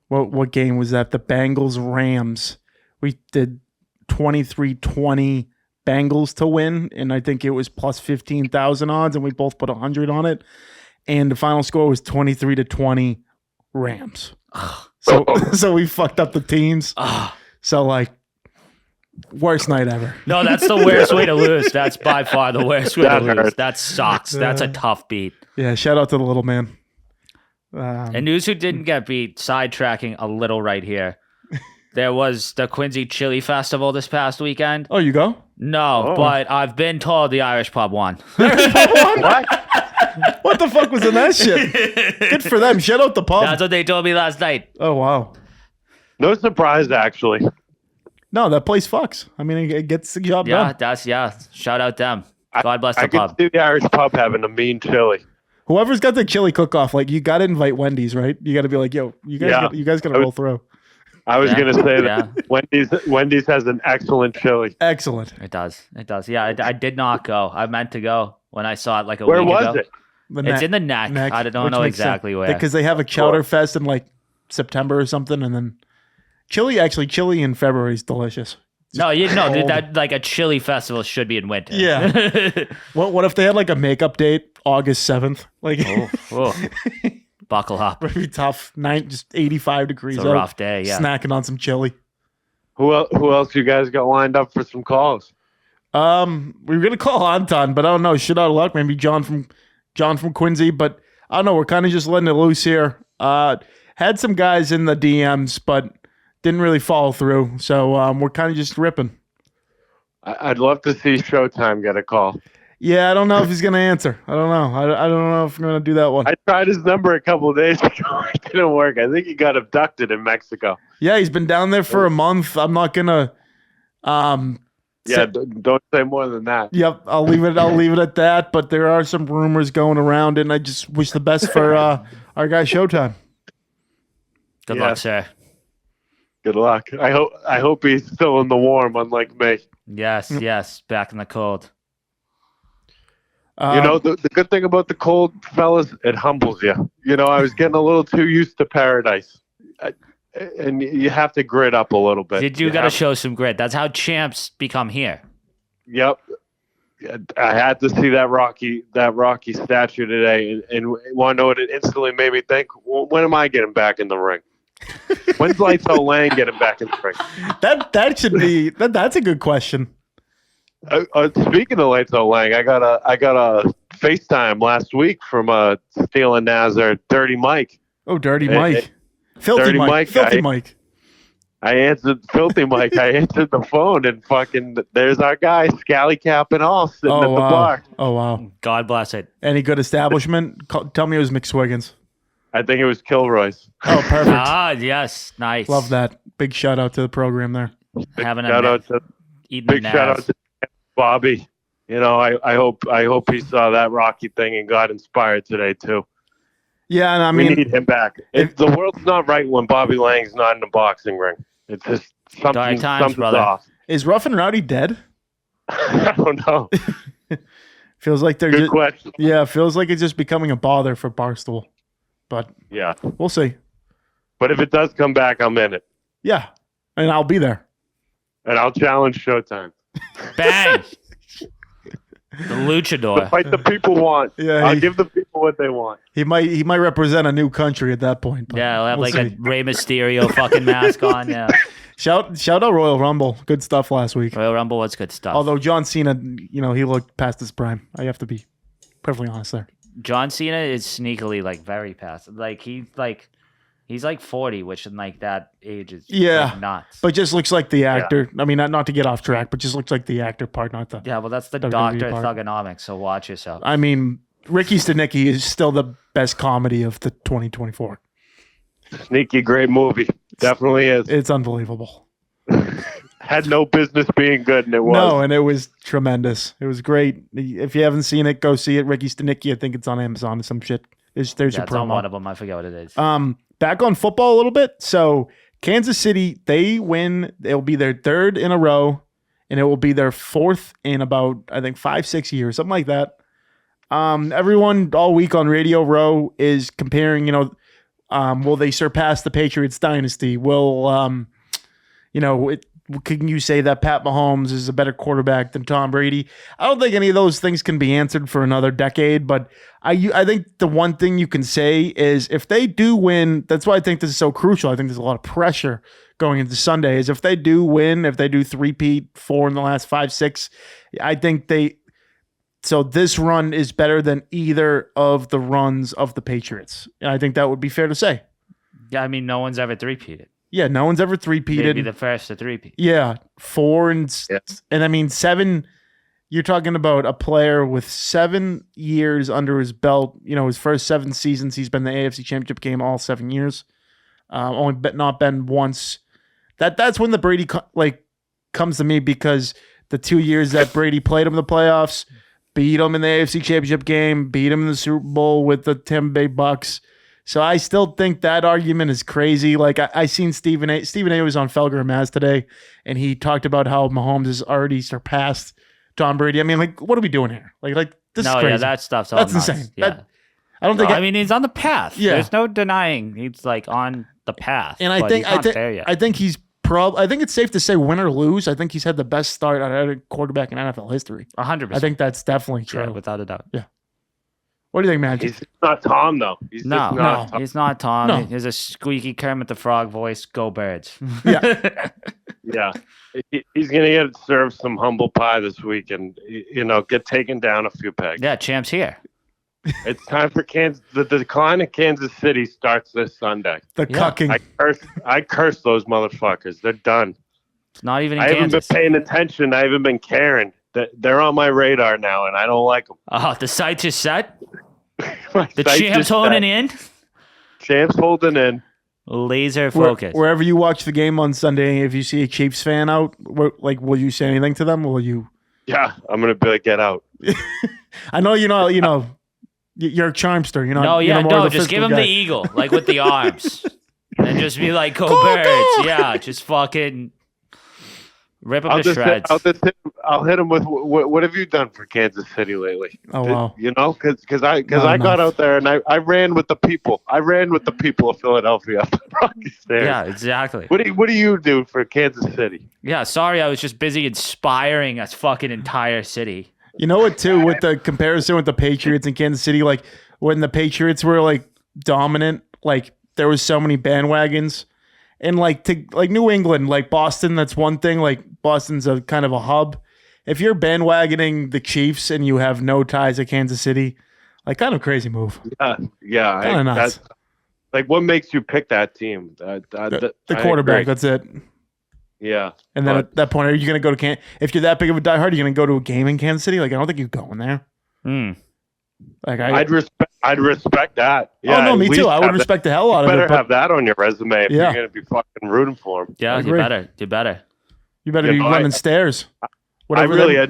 What game was that? The Bengals Rams. We did 23-20 Bengals to win, and I think it was plus 15,000 odds, and we both put 100 on it. And the final score was 23-20 Rams. So we fucked up the teams. So like worst night ever. No, that's the worst way to lose. That's by far the worst way to That lose. hurt. That sucks. That's a tough beat. Yeah, shout out to the little man. And news who didn't get beat, sidetracking a little right here. There was the Quincy Chili Festival this past weekend. Oh, you go? No, but I've been told the Irish pub won. What the fuck was in that shit? Good for them. Shout out the pub. That's what they told me last night. Oh, wow. No surprise, actually. No, that place fucks. I mean, it gets the job Yeah, done. Shout out them. God bless I the pub. could see the Irish pub having a mean chili. Whoever's got the chili cook-off, like, you got to invite Wendy's, right? You got to be like, yo, you guys got to roll through. I was Yeah, going to say that Wendy's has an excellent chili. Excellent. It does. Yeah, I did not go. I meant to go when I saw it like a Where week was ago. it? It's in the neck. I don't know exactly where. Because they have a Chowder Fest in like September or something, and then chili in February is delicious. No, cold. that like a chili festival should be in winter. Yeah. What if they had like a makeup date August 7th? Like, Oh. Buckle up. it'd be tough. Just 85 degrees It's a out. rough day. Yeah. Snacking on some chili. Who else you guys got lined up for some calls? We were gonna call Anton, but I don't know. Shit out of luck. Maybe John from Quincy, but I don't know. We're kind of just letting it loose here. Had some guys in the DMs, but didn't really follow through. So we're kind of just ripping. I'd love to see Showtime get a call. Yeah, I don't know if he's gonna answer. I don't know. I don't know if I'm gonna do that one. I tried his number a couple of days ago. It didn't work. I think he got abducted in Mexico. Yeah, he's been down there for a month. I'm not gonna. Yeah, don't say more than that. Yep, I'll leave it at that. But there are some rumors going around, and I just wish the best for our guy Showtime. Good Yeah. luck, sir. Good luck. I hope he's still in the warm, unlike me. Yes. Back in the cold. The good thing about the cold, fellas, it humbles you. I was getting a little too used to paradise. And you have to grit up a little bit. You got to show some grit. That's how champs become here. Yep. I had to see that Rocky statue today, and want to know what it instantly made me think? Well, when am I getting back in the ring? When's Lights Out Lang getting back in the ring? That should be that's a good question. Speaking of Lights Out Lang, I got a FaceTime last week from Steele Nazz or Dirty Mike. Oh, Dirty Mike. Filthy Dirty Mike. Mike Filthy guy. Mike. I answered Filthy Mike. I answered the phone, and fucking there's our guy, Scally Cap and all, sitting at the bar. Oh, wow. God bless it. Any good establishment? Tell me it was McSwiggan's. I think it was Kilroy's. Oh, perfect. Yes. Nice. Love that. Big shout out to the program there. Having Shout out to big shout out to Bobby. You know, I hope he saw that Rocky thing and got inspired today too. Yeah, and I We mean, need him back. The world's not right when Bobby Lang's not in the boxing ring. It's just Dark times, brother. off. is Rough and Rowdy dead? I don't know. Feels like they're Good just, question. yeah, feels like it's just becoming a bother for Barstool. But Yeah, we'll see. but if it does come back, I'm in it, Yeah, and I'll be there. and I'll challenge Showtime. Bang. The luchador. Fight the people want. Yeah, I'll give the people what they want. He might represent a new country at that point. But Yeah, I'll have we'll like see. a Rey Mysterio fucking mask on. Yeah. Shout out Royal Rumble. Good stuff last week. Royal Rumble was good stuff. Although John Cena, he looked past his prime. I have to be perfectly honest there. John Cena is sneakily like very past. He's like 40, which in like that age is like, nuts. But just looks like the actor. I mean, not to get off track, but just looks like the actor part, not the. Yeah, well, that's the WWE Doctor part. Thugonomics, so watch yourself. I mean, Ricky Stenicki is still the best comedy of the 2024. Sneaky, great movie. Definitely is. It's unbelievable. Had no business being good, and it was. No, and it was tremendous. It was great. If you haven't seen it, go see it. Ricky Stenicki, I think it's on Amazon or some shit. There's Yeah, your it's on promo. one of them. I forget what it is. Back on football a little bit. So Kansas City, they win. It'll be their third in a row, and it will be their fourth in about, I think, 5-6 years, something like that. Everyone all week on Radio Row is comparing, will they surpass the Patriots dynasty? Can you say that Pat Mahomes is a better quarterback than Tom Brady? I don't think any of those things can be answered for another decade, but I think the one thing you can say is if they do win, that's why I think this is so crucial. I think there's a lot of pressure going into Sunday is if they do win, if they do three-peat 4 in the last 5-6, I think so this run is better than either of the runs of the Patriots. And I think that would be fair to say. Yeah, I mean, no one's ever three-peated. Yeah, no one's ever They'd three-peated. be the first to three-peat. Yeah, 4 and I mean 7. You're talking about a player with 7 years under his belt. His first 7 seasons, he's been in the AFC Championship game all 7 years. Only not been once. That's when the Brady comes to me because the 2 years that Brady played him in the playoffs, beat him in the AFC Championship game, beat him in the Super Bowl with the Tampa Bay Bucks. So I still think that argument is crazy. Like I seen Stephen A. was on Felger and Maz today, and he talked about how Mahomes has already surpassed Tom Brady. I mean, what are we doing here? Like this is crazy. Yeah, that stuff's all That's nuts. insane. Yeah. I don't think. I mean, he's on the path. Yeah. There's no denying he's like on the path. And but he's not there yet. I think he's I think it's safe to say, win or lose, I think he's had the best start out of any quarterback in NFL history. 100%. I think that's definitely true. Yeah, without a doubt. What do you think, man? He's not Tom, though. He's No, just not Tom. he's not Tom. No. He's a squeaky Kermit the Frog voice. Go Birds. Yeah. Yeah. He's going to get served some humble pie this week and, get taken down a few pegs. Yeah, champ's here. It's time for Kansas. The decline of Kansas City starts this Sunday. The cucking. I curse those motherfuckers. They're done. It's not even in I haven't Kansas. been paying attention. I haven't been caring. They're on my radar now, and I don't like them. Oh, the sights are set. My The sights champ's are holding set. in. Champ's holding in. Laser focus. Wherever you watch the game on Sunday, if you see a Chiefs fan out, will you say anything to them? Will you? Yeah, I'm going to be like, get out. I know you're a charmster. Just give him the eagle, like with the arms. And just be like, go Birds. dog! Yeah, just fucking rip him to shreds. I'll hit him with what have you done for Kansas City lately? Oh, wow. Because I Not got enough. out there and I ran with the people. I ran with the people of Philadelphia up the Rocky Stairs. Yeah, exactly. What do you do for Kansas City? Yeah, sorry, I was just busy inspiring a fucking entire city. You know what, too, with the comparison with the Patriots in Kansas City, like when the Patriots were like dominant, like there was so many bandwagons. And like New England, like Boston, that's one thing. Like Boston's a kind of a hub. If you're bandwagoning the Chiefs and you have no ties to Kansas City, like kind of crazy move. Yeah. Kind of nuts. Like, what makes you pick that team? The quarterback, that's it. Yeah. And then at that point, are you going to go to if you're that big of a diehard, are you going to go to a game in Kansas City? Like, I don't think you're going there. Like, I'd respect that. Yeah, oh no, me too. I would respect the hell out of it. You better have that on your resume if you're going to be fucking rooting for him. Yeah, you better. You better. You better be running stairs. I really had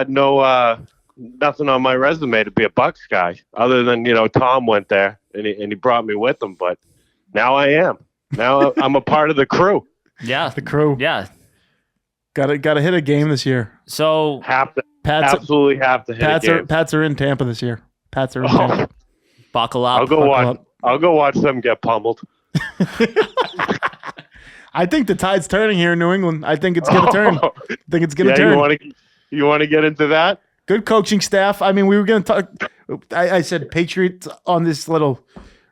no nothing on my resume to be a Bucks guy, other than Tom went there and he brought me with him. But now I am. Now I'm a part of the crew. Yeah, the crew. Yeah, got to hit a game this year. So absolutely have to hit a game. Pats are in Tampa this year. Pats are in Tampa. Buckle up. I'll go watch them get pummeled. I think the tide's turning here in New England. I think it's going to turn. I think it's going to turn. You want to get into that? Good coaching staff. I mean, we were going to talk. I said Patriots on this little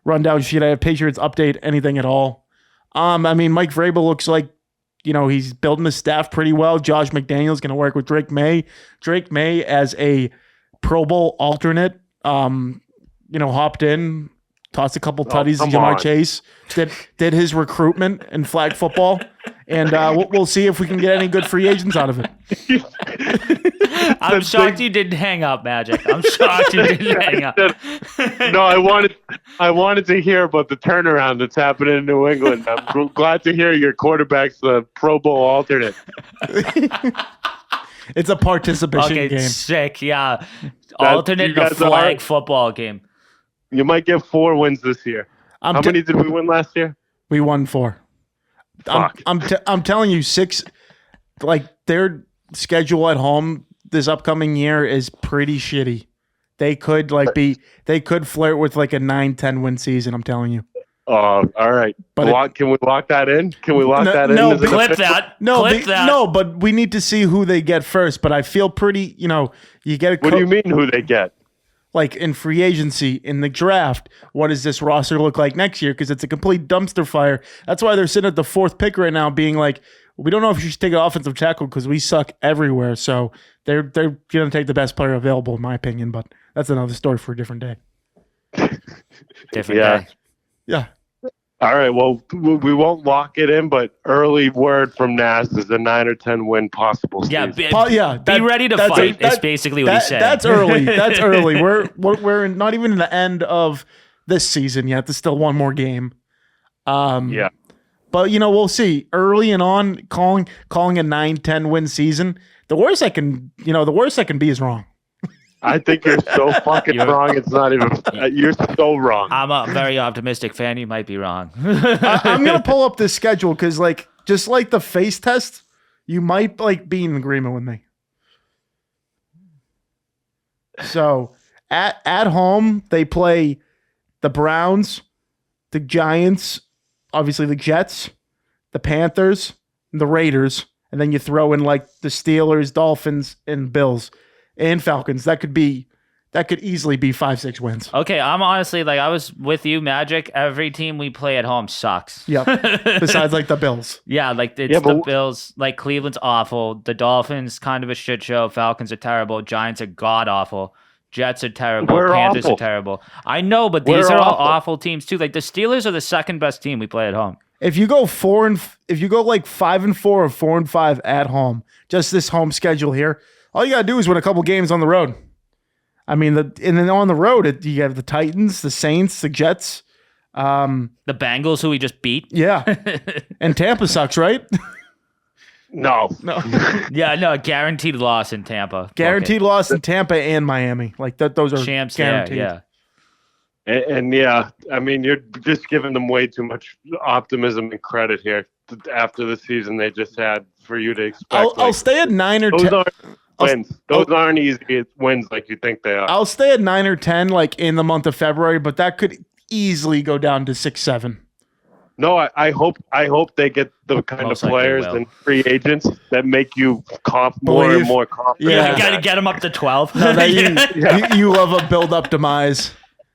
rundown sheet. I have Patriots update anything at all. I mean, Mike Vrabel looks like, he's building the staff pretty well. Josh McDaniels going to work with Drake May. Drake May as a Pro Bowl alternate, hopped in, tossed a couple tutties to Jamar Chase, did his recruitment in flag football, and we'll see if we can get any good free agents out of it. I'm shocked you didn't hang up, Magic. I'm shocked you didn't hang up. No, I wanted to hear about the turnaround that's happening in New England. I'm glad to hear your quarterback's the Pro Bowl alternate. It's a participation game. Sick, yeah. Alternate the flag football game. You might get 4 wins this year. How many did we win last year? We won 4. Fuck. I'm telling you, 6. Like, their schedule at home this upcoming year is pretty shitty. They could flirt with like a 9-10 win season. I'm telling you. Oh, all right. But can we lock that in? Can we lock that in? No, clip that. No, but we need to see who they get first. But I feel pretty. You get. What do you mean who they get? Like in free agency, in the draft, what does this roster look like next year? Because it's a complete dumpster fire. That's why they're sitting at the 4th pick right now, being like, we don't know if you should take an offensive tackle because we suck everywhere. So they're going to take the best player available, in my opinion. But that's another story for a different day. Different day. Yeah. All right. Well, we won't lock it in, but early word from Nazz is a 9 or 10 win possible season. Be ready to fight. That's basically what he said. That's early. That's early. We're not even in the end of this season yet. There's still one more game. Yeah. But we'll see. Early and on, calling a 9-10 win season. The worst I can be is wrong. I think you're so fucking wrong. It's not even. You're so wrong. I'm a very optimistic fan. You might be wrong. I'm gonna pull up this schedule because, just like the face test, you might be in agreement with me. So at home they play the Browns, the Giants, obviously the Jets, the Panthers, the Raiders, and then you throw in the Steelers, Dolphins, and Bills. And Falcons. That could easily be 5-6 wins. Okay, I'm honestly I was with you, Magic. Every team we play at home sucks. Yep. Besides the Bills. Yeah, the Bills. Cleveland's awful. The Dolphins kind of a shit show. Falcons are terrible. Giants are god awful. Jets are terrible. Panthers are terrible. I know, but these are all awful teams too. The Steelers are the second best team we play at home. If you go 5-4 or 4-5 at home, just this home schedule here. All you gotta do is win a couple games on the road. I mean, and then on the road, you have the Titans, the Saints, the Jets, the Bengals, who we just beat. Yeah, and Tampa sucks, right? No. Yeah, no, guaranteed loss in Tampa. Guaranteed loss in Tampa and Miami. Those are champs. Guaranteed. Yeah. And I mean, you're just giving them way too much optimism and credit here after the season they just had for you to expect. I'll stay at 9 or 10. Wins. Those aren't easy wins like you think they are. I'll stay at 9 or 10 in the month of February, but that could easily go down to 6-7. No, I hope they get the kind of players and free agents that make you more and more confident. Yeah, got to get them up to 12. No, you love a build-up demise.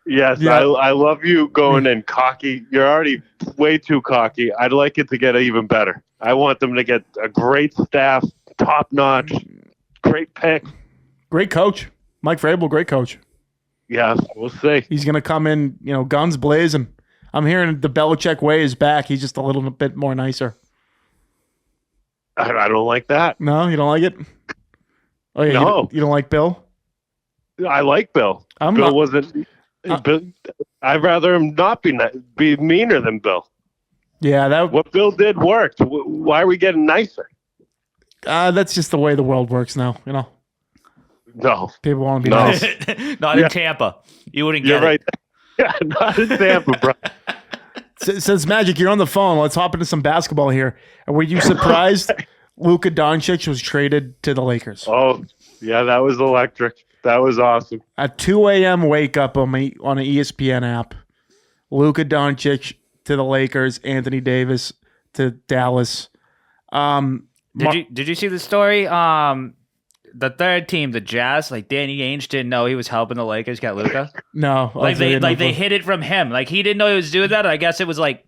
Yes, yeah. I love you going in cocky. You're already way too cocky. I'd like it to get even better. I want them to get a great staff, top-notch, great pick. Great coach. Mike Vrabel, great coach. Yeah, we'll see. He's going to come in, guns blazing. I'm hearing the Belichick way is back. He's just a little bit more nicer. I don't like that. No, you don't like it? Oh yeah, No. you don't like Bill? I like Bill. I'm Bill not. wasn't. Bill, I'd rather him not be meaner than Bill. Yeah, that. What Bill did worked. Why are we getting nicer? That's just the way the world works now. No, People want to be No. nice. Not in Tampa. You wouldn't you're get right. Yeah, not in Tampa, bro. Since Magic, you're on the phone. Let's hop into some basketball here. Were you surprised Luka Doncic was traded to the Lakers? Oh, yeah, that was electric. That was awesome. At 2 a.m. wake up on an ESPN app. Luka Doncic to the Lakers. Anthony Davis to Dallas. Did you see the story? The third team, the Jazz, like Danny Ainge didn't know he was helping the Lakers get Luka. No, Like they hid it from him. Like he didn't know he was doing that. I guess it was like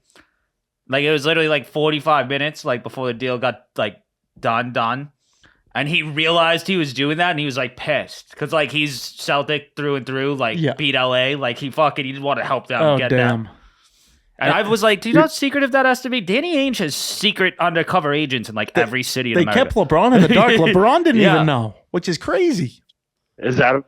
it was literally like 45 minutes like before the deal got like done. And he realized he was doing that, and he was like pissed because like he's Celtic through and through, like beat LA, like he didn't want to help them get damn. that. And I was like, do you know how secretive that has to be? Danny Ainge has secret undercover agents in like every city in They America. kept LeBron in the dark. LeBron didn't Yeah. even know, which is crazy. Is that?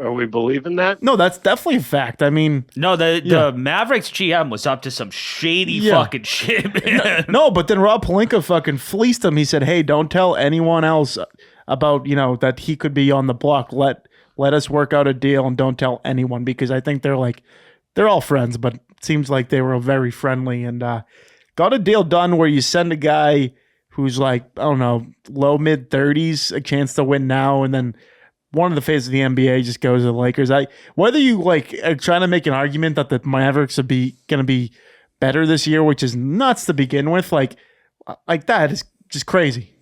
Are we believing that? No, that's definitely a fact. I mean, No, the Mavericks GM was up to some shady fucking shit, man. no, but then Rob Pelinka fucking fleeced him. He said, "Hey, don't tell anyone else about that he could be on the block. Let us work out a deal and don't tell anyone," because I think they're all friends, but it seems like they were very friendly and got a deal done where you send a guy who's like, I don't know, low mid 30s a chance to win now, and then one of the faces of the NBA just goes to the Lakers. Whether you like are trying to make an argument that the Mavericks are going to be better this year, which is nuts to begin with, like that is just crazy.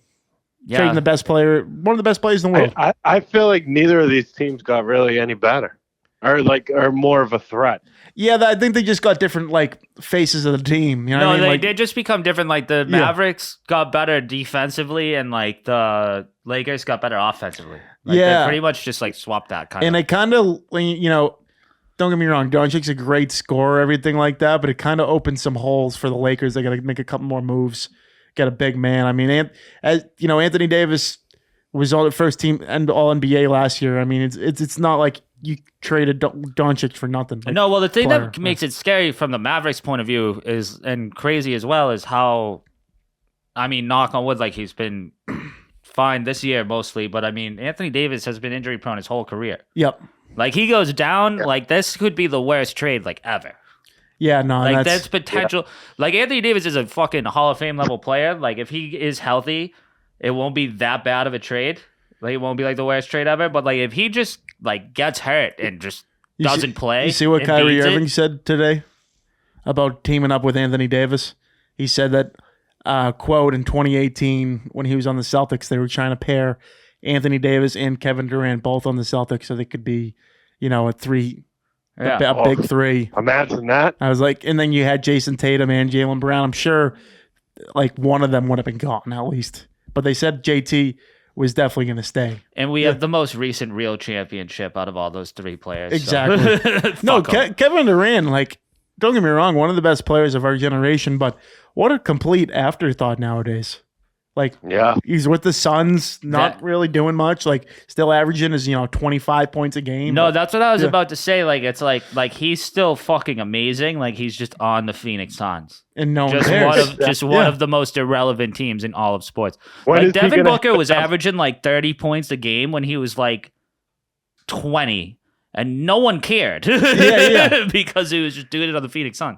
Yeah. Trading the best player, one of the best players in the world. I feel like neither of these teams got really any better, or more of a threat. Yeah, I think they just got different like faces of the team. You know No, what I mean? they Like, did just become different. Like the Mavericks got better defensively, and like the Lakers got better offensively. Like, Yeah. they pretty much just like swapped that kind and of. it kind of, don't get me wrong, Doncic's a great scorer, everything like that, but it kind of opened some holes for the Lakers. They got to make a couple more moves, get a big man. I mean, Anthony Davis was on the first team and All NBA last year. I mean, it's not like you traded Doncic for nothing. Like, No, well, the thing player. that makes it scary from the Mavericks' point of view is, and crazy as well, is how, I mean, knock on wood, like he's been fine this year mostly, but I mean, Anthony Davis has been injury prone his whole career. Yep. Like he goes down, like this could be the worst trade like ever. Yeah, no, Like that's potential. Like Anthony Davis is a fucking Hall of Fame level player. Like if he is healthy, it won't be that bad of a trade. Like it won't be like the worst trade ever. But like if he just like gets hurt and just doesn't play, You see what and Kyrie beats it- Irving said today about teaming up with Anthony Davis? He said that, quote, in 2018 when he was on the Celtics, they were trying to pair Anthony Davis and Kevin Durant both on the Celtics so they could be, a big three. Imagine that. I was like, and then you had Jason Tatum and Jaylen Brown. I'm sure like one of them would have been gone at least. But they said JT was definitely going to stay. And we have the most recent real championship out of all those three players. so- Exactly. No, Fuck 'em. Kevin Durant, like, don't get me wrong, one of the best players of our generation, but what a complete afterthought nowadays. Like, Yeah. he's with the Suns, not That- really doing much, like, still averaging his, 25 points a game. No, but- that's what I was Yeah. about to say. Like it's like he's still fucking amazing. Like he's just on the Phoenix Suns. and no one Just cares. one of the most irrelevant teams in all of sports. When Like is he Devin gonna- Booker was averaging like 30 points a game when he was like 20, and no one cared. Yeah. because he was just doing it on the Phoenix Suns.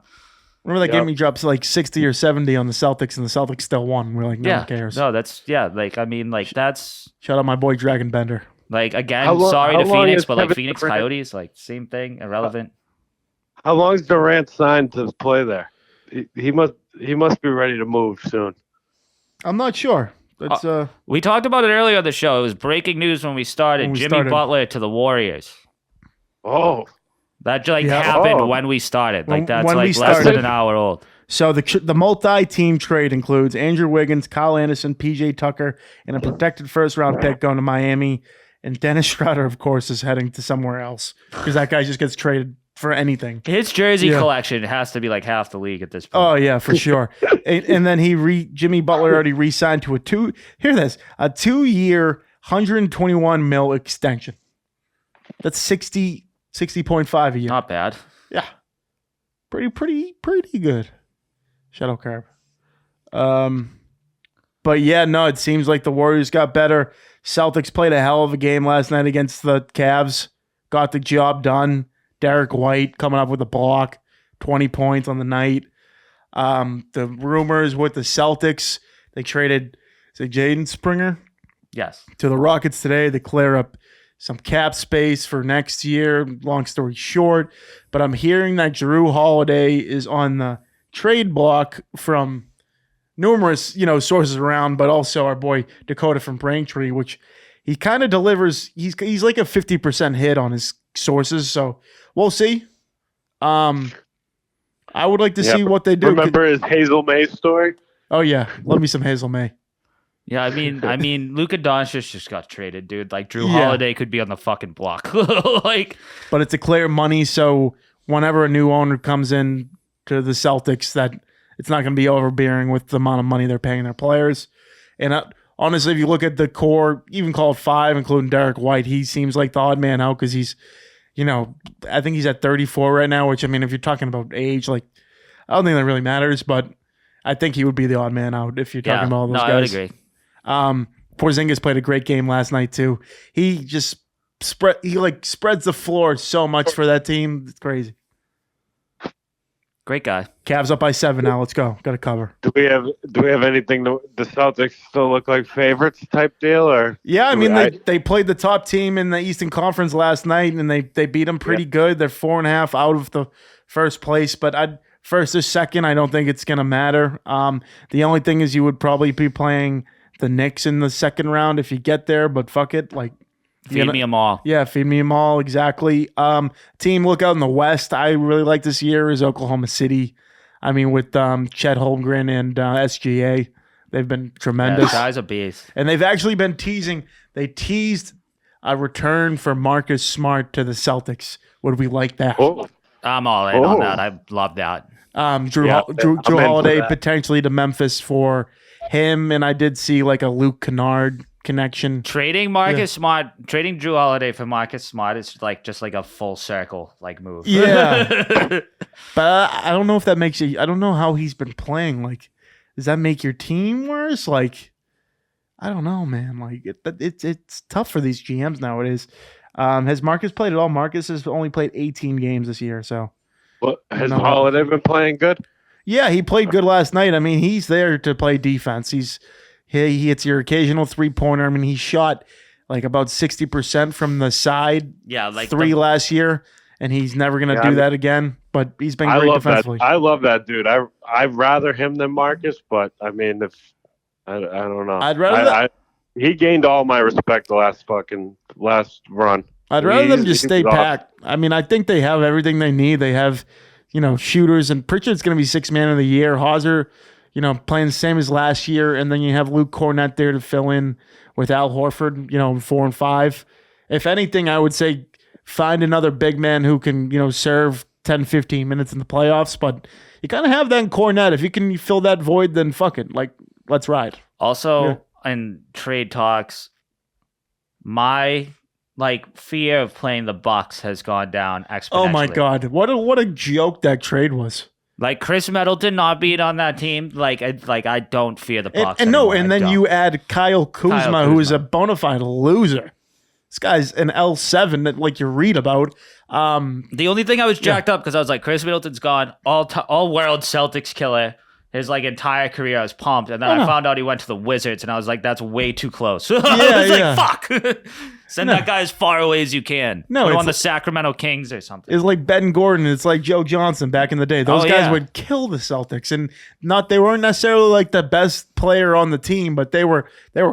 Remember that Yep. game he drops like 60 or 70 on the Celtics, and the Celtics still won. We're like, no Yeah, one cares. no, that's like I mean, like that's Shout out my boy Dragon Bender. like again, How long- sorry how to long Phoenix, is but like Kevin Phoenix Durant- Coyotes, like same thing, irrelevant. How long is Durant signed to play there? He must be ready to move soon. I'm not sure. That's We talked about it earlier on the show. It was breaking news when we started. When we Jimmy started. Butler to the Warriors. Oh, That like Yeah. happened Oh. when we started. When- Like that's when we like less started. than an hour old. So the multi-team trade includes Andrew Wiggins, Kyle Anderson, PJ Tucker, and a protected first-round pick going to Miami. And Dennis Schroeder, of course, is heading to somewhere else because that guy just gets traded for anything. His jersey collection has to be like half the league at this point. Oh yeah, for sure. And then Jimmy Butler already re-signed to a 2-year, $121 million extension. That's 60.5 a year. Not bad. Yeah, pretty good. Shadow Carb. But yeah, no, it seems like the Warriors got better. Celtics played a hell of a game last night against the Cavs. Got the job done. Derek White coming up with a block, 20 points on the night. The rumors with the Celtics, they traded Jaden Springer Yes. to the Rockets today to clear up some cap space for next year. Long story short, but I'm hearing that Jrue Holiday is on the trade block from numerous, sources around, but also our boy Dakota from Braintree, which he kind of delivers. He's like a 50% hit on his sources, so we'll see. I would like to see what they do. Remember his Hazel May story? Oh yeah, love me some Hazel May. Yeah, I mean, Luka Doncic just got traded, dude. Like Jrue Holiday could be on the fucking block. But it's a clear money, so whenever a new owner comes in to the Celtics, that it's not going to be overbearing with the amount of money they're paying their players. And honestly, if you look at the core, even call it 5, including Derek White, he seems like the odd man out because he's, I think he's at 34 right now, which, I mean, if you're talking about age, like, I don't think that really matters, but I think he would be the odd man out if you're talking about all those guys. I would agree. Porzingis played a great game last night, too. He just spreads the floor so much for that team. It's crazy. Great guy. Cavs up by 7 now. Let's go. Got to cover. Do we have anything? The Celtics still look like favorites type deal, or? Yeah, I mean they played the top team in the Eastern Conference last night, and they beat them pretty good. They're 4.5 out of the first place, but first or second, I don't think it's gonna matter. The only thing is you would probably be playing the Knicks in the second round if you get there, but fuck it, like. Feed me them all. Yeah, feed me them all, exactly. Team look out in the West I really like this year is Oklahoma City. I mean, with Chet Holmgren and SGA, they've been tremendous. Yeah, guy's a beast. And they've actually been teasing. They teased a return for Marcus Smart to the Celtics. Would we like that? Oh. I'm all in on that. I love that. Drew Holiday potentially to Memphis for him, and I did see like a Luke Kennard connection. Trading Drew Holiday for Marcus Smart is like just like a full circle like move. Yeah. But I don't know if that makes you. I don't know how he's been playing. Like, does that make your team worse? Like, I don't know, man. Like, it's tough for these GMs nowadays. Has Marcus played at all? Marcus has only played 18 games this year. So, has Holiday been playing good? Yeah, he played good last night. I mean, he's there to play defense. He hits your occasional 3-pointer. I mean, he shot like about 60% from the side. Yeah, like 3 last year, and he's never going to do that again. But he's been great defensively. I love that dude. I'd rather him than Marcus, but I mean, if I don't know, I'd rather he gained all my respect the last run. I'd rather them just stay packed. I mean, I think they have everything they need. They have, shooters, and Pritchard's going to be 6th man of the year. Hauser, playing the same as last year, and then you have Luke Cornett there to fill in with Al Horford, 4 and 5. If anything, I would say find another big man who can, serve 10, 15 minutes in the playoffs, but you kind of have that in Cornett. If you can fill that void, then fuck it. Like, let's ride. Also, in trade talks, my fear of playing the Bucks has gone down exponentially. Oh my God. What a joke that trade was. Like Chris Middleton not being on that team, I don't fear the Bucks. And then you add Kyle Kuzma, who is a bona fide loser. This guy's an L7 that you read about. The only thing I was jacked up because I was like, Chris Middleton's gone, all world Celtics killer. His entire career, I was pumped, and then I found out he went to the Wizards, and I was like, "That's way too close." I was like, "Fuck, send that guy as far away as you can." Put him on the Sacramento Kings or something. It's like Ben Gordon. It's like Joe Johnson back in the day. Those guys would kill the Celtics, and they weren't necessarily the best player on the team, but they were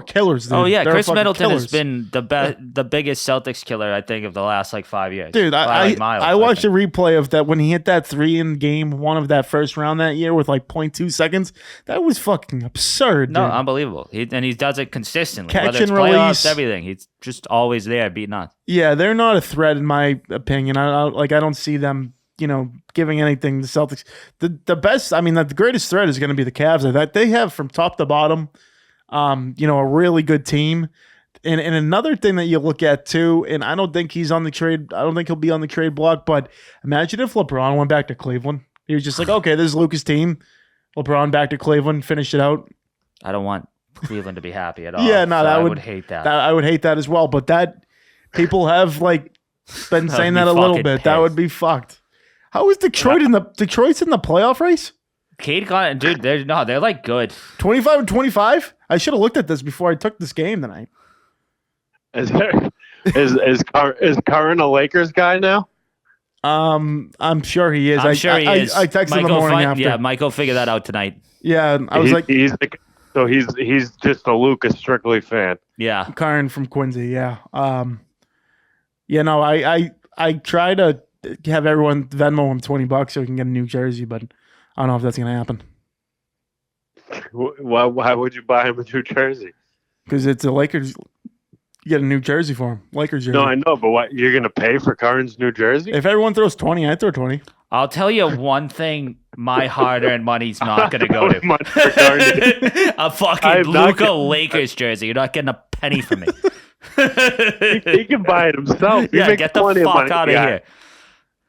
killers. Dude. Oh yeah, Chris Middleton has been the biggest Celtics killer I think of the last 5 years. Dude, I watched a replay of that when he hit that 3 in game 1 of that first round that year with 0.2 seconds. That was fucking absurd. No, dude. unbelievable. He does it consistently. Catch whether it's and playoffs, release. everything. He's just always there beating us. Yeah, they're not a threat in my opinion. I don't see them, giving anything to Celtics. The best, the greatest threat is going to be the Cavs. That they have from top to bottom, a really good team. And another thing that you look at too, and I don't think he's on the trade. I don't think he'll be on the trade block. But imagine if LeBron went back to Cleveland. He was just like, okay, this is Luka's team. LeBron back to Cleveland, finished it out. I don't want Cleveland to be happy at all. Yeah, no, so I would hate that. I would hate that as well. But that people have been saying that a little bit. Pissed. That would be fucked. How is Detroit's in the playoff race? Cade Connor, dude, they're good. 25-25? I should have looked at this before I took this game tonight. Is Curran a Lakers guy now? I'm sure he is. I'm sure he is. I texted him the morning after. Yeah, Mike will figure that out tonight. Yeah, I was he's just a Luka Strictly fan. Yeah, Curran from Quincy. Yeah. I try to have everyone Venmo him $20 so he can get a new jersey, but I don't know if that's gonna happen. Why would you buy him a new jersey? Because it's the Lakers. You get a new jersey for him. Lakers jersey. No, I know, but what, you're going to pay for Curran's new jersey? If everyone throws 20, I'd throw 20. I'll tell you one thing my hard-earned money's not going to go to. A fucking Luka Lakers jersey. You're not getting a penny from me. He can buy it himself. Yeah, get the fuck out of here.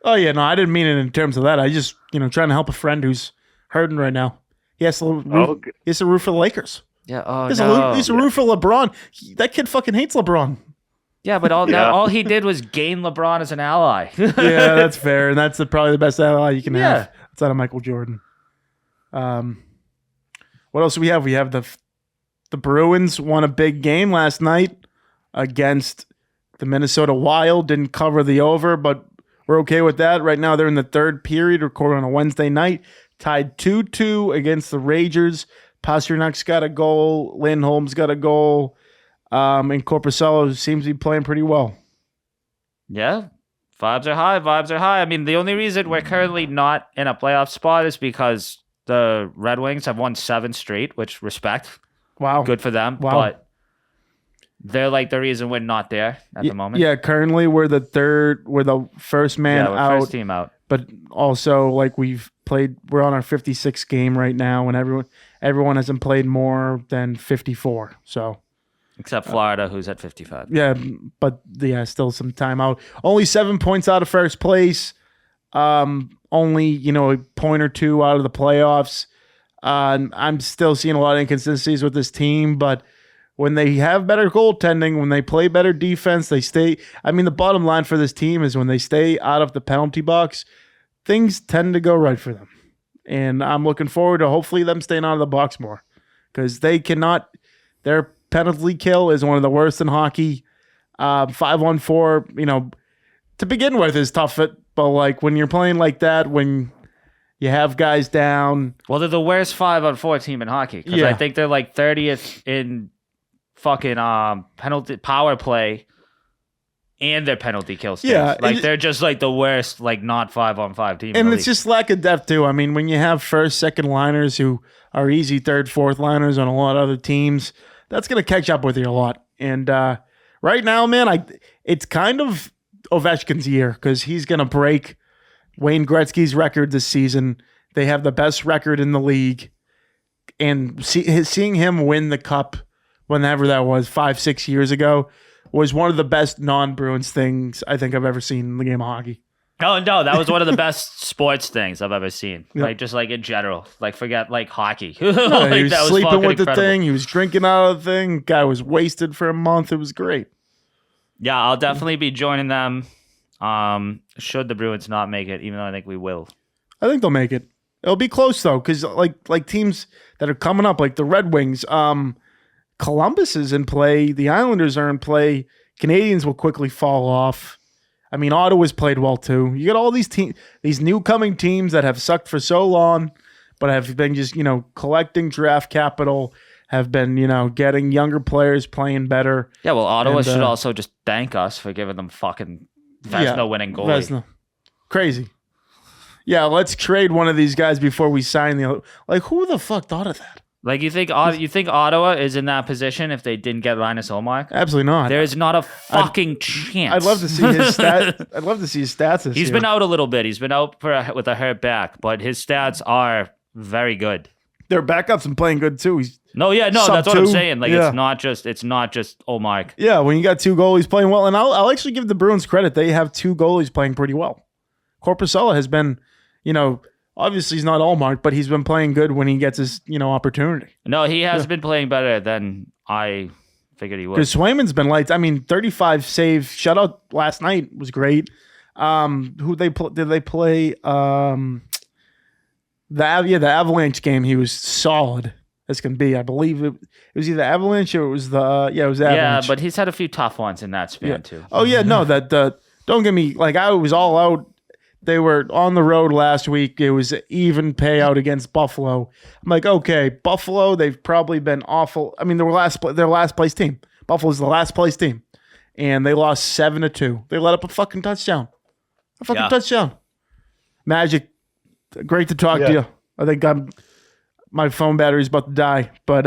Oh, yeah, no, I didn't mean it in terms of that. I just, trying to help a friend who's hurting right now. He has to root for the Lakers. Yeah, he's a root for LeBron. That kid fucking hates LeBron. Yeah, but all he did was gain LeBron as an ally. Yeah, that's fair, and that's probably the best ally you can have. It's out of Michael Jordan. What else do we have? We have the Bruins won a big game last night against the Minnesota Wild. Didn't cover the over, but we're okay with that. Right now, they're in the third period, recording on a Wednesday night, tied 2-2 against the Rangers. Pasternak's got a goal. Lindholm's got a goal. And Korpisalo seems to be playing pretty well. Yeah. Vibes are high. I mean, the only reason we're currently not in a playoff spot is because the Red Wings have won 7 straight, which respect. Wow. Good for them. Wow. But they're the reason we're not there at the moment. Yeah, currently we're the first man out. First team out. But also, we're on our 56th game right now, and everyone hasn't played more than 54. So, except Florida, who's at 55. Yeah, but still some time out. Only 7 points out of first place. Only a point or two out of the playoffs. I'm still seeing a lot of inconsistencies with this team, but when they have better goaltending, when they play better defense, they stay. The bottom line for this team is when they stay out of the penalty box, things tend to go right for them. And I'm looking forward to hopefully them staying out of the box more, because they cannot. Their penalty kill is one of the worst in hockey. 5-on-4, to begin with is tough. But when you're playing like that, when you have guys down. Well, they're the worst 5-on-4 team in hockey, because I think they're 30th in fucking penalty power play and their penalty kill stats. Yeah, they're just the worst not 5-on-5 team. And it's just lack of depth too. When you have first, second liners who are easy third, fourth liners on a lot of other teams, that's going to catch up with you a lot. And right now, man, it's kind of Ovechkin's year, because he's going to break Wayne Gretzky's record this season. They have the best record in the league, and seeing him win the cup whenever that was 5-6 years ago was one of the best non-Bruins things I think I've ever seen in the game of hockey. Oh, no, that was one of the best sports things I've ever seen. Yep. Just in general. Forget hockey. No, he was that sleeping with incredible. the thing. He was drinking out of the thing. Guy was wasted for a month. It was great. Yeah, I'll definitely be joining them should the Bruins not make it, even though I think we will. I think they'll make it. It'll be close, though, because like teams that are coming up, like the Red Wings, Columbus is in play. The Islanders are in play. Canadians will quickly fall off. Ottawa's played well too. You got all these new coming teams that have sucked for so long, but have been just collecting draft capital, have been getting younger players playing better. Yeah, well, Ottawa should also just thank us for giving them fucking Vezina winning goalie. Vezina. Crazy. Yeah, let's trade one of these guys before we sign the other. Who the fuck thought of that? Like you think Ottawa is in that position if they didn't get Linus Ullmark? Absolutely not. There's not a fucking chance. I'd love to see his stats. I'd love to see his stats this He's year. been out a little bit. He's been out with a hurt back, but his stats are very good. Their backup's been playing good too. He's That's what I'm Sub-2. saying. Like Yeah. it's not just Ullmark. yeah. When you got two goalies playing well, and I'll actually give the Bruins credit. They have two goalies playing pretty well. Corpusella has been, obviously he's not Allmark, but he's been playing good when he gets his, opportunity. No, he has been playing better than I figured he would. Because Swayman's been lights. 35 save shutout last night was great. Who did they play? The Avalanche game. He was solid as can be. I believe it was either Avalanche or it was the Avalanche. Yeah, but he's had a few tough ones in that span too. Oh yeah, no, don't get me I was all out. They were on the road last week. It was even payout against Buffalo. I'm like, okay, Buffalo, they've probably been awful. I mean, their last place team. Buffalo's the last place team. And they lost 7-2. They let up a fucking touchdown. Touchdown. Magic, great to talk to you. I think my phone battery's about to die. But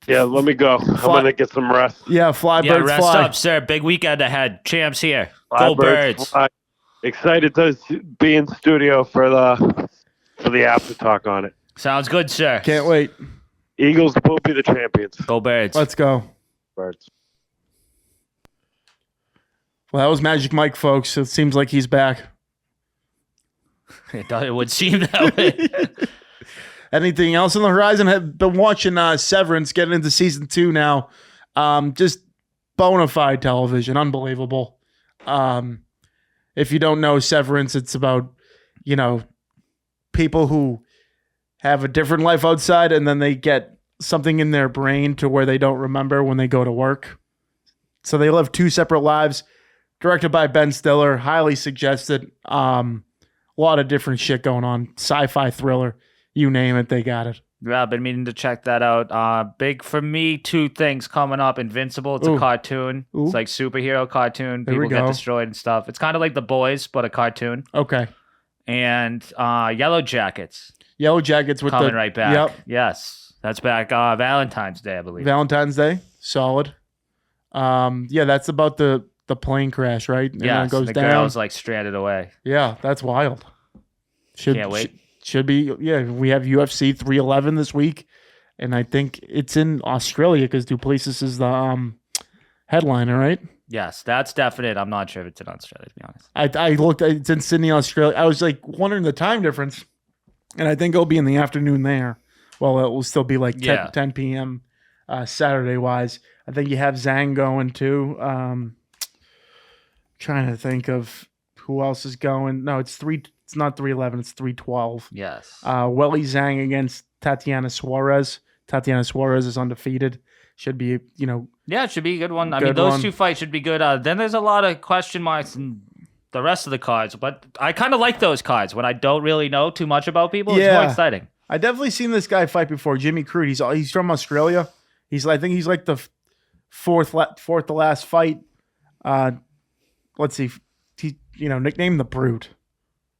yeah, let me go. I'm gonna get some rest. yeah, fly birds rest fly. up, sir. Big weekend ahead. Champs here. Fly Go Birds. fly. Excited to be in studio for the after talk on it. Sounds good, sir. Can't wait. Eagles will be the champions. Go Birds. Let's go. Birds. Well, that was Magic Mike, folks. It seems like he's back. It would seem that way. Anything else on the horizon? Have been watching Severance, getting into season 2 now. Just bona fide television, unbelievable. If you don't know Severance, it's about people who have a different life outside, and then they get something in their brain to where they don't remember when they go to work. So they live 2 separate lives. Directed by Ben Stiller, highly suggested. A lot of different shit going on. Sci-fi thriller. You name it, they got it. Yeah, I've been meaning to check that out. Big for me, 2 things coming up. Invincible, it's a cartoon. Ooh. It's like superhero cartoon. There we People get go. destroyed and stuff. It's kind of like The Boys, but a cartoon. Okay. And Yellow Jackets Yellow Jackets with coming right back. Yep. Yes, that's back Valentine's Day, I believe. Valentine's Day. Solid. That's about the plane crash, right? And then Yeah, it goes the down. girl's like stranded away. Yeah, that's wild. Can't wait. Should be. Yeah, we have UFC 311 this week, and I think it's in Australia because Duplessis is the headliner, right? Yes, that's definite. I'm not sure if it's in Australia, to be honest. I looked. It's in Sydney, Australia. I was wondering the time difference, and I think it'll be in the afternoon there. Well, it will still be 10 p.m. Saturday wise. I think you have Zhang going too. Trying to think of who else is going. No, it's not 311. It's 312. Yes. Welly Zhang against Tatiana Suarez. Tatiana Suarez is undefeated. Should be, Yeah, it should be a good one. I Good mean, those one. 2 fights should be good. Then there's a lot of question marks in the rest of the cards, but I kind of like those cards when I don't really know too much about people. It's more exciting. I definitely seen this guy fight before. Jimmy Crude. He's from Australia. I think he's like the fourth to last fight. Let's see. He nicknamed the Brute,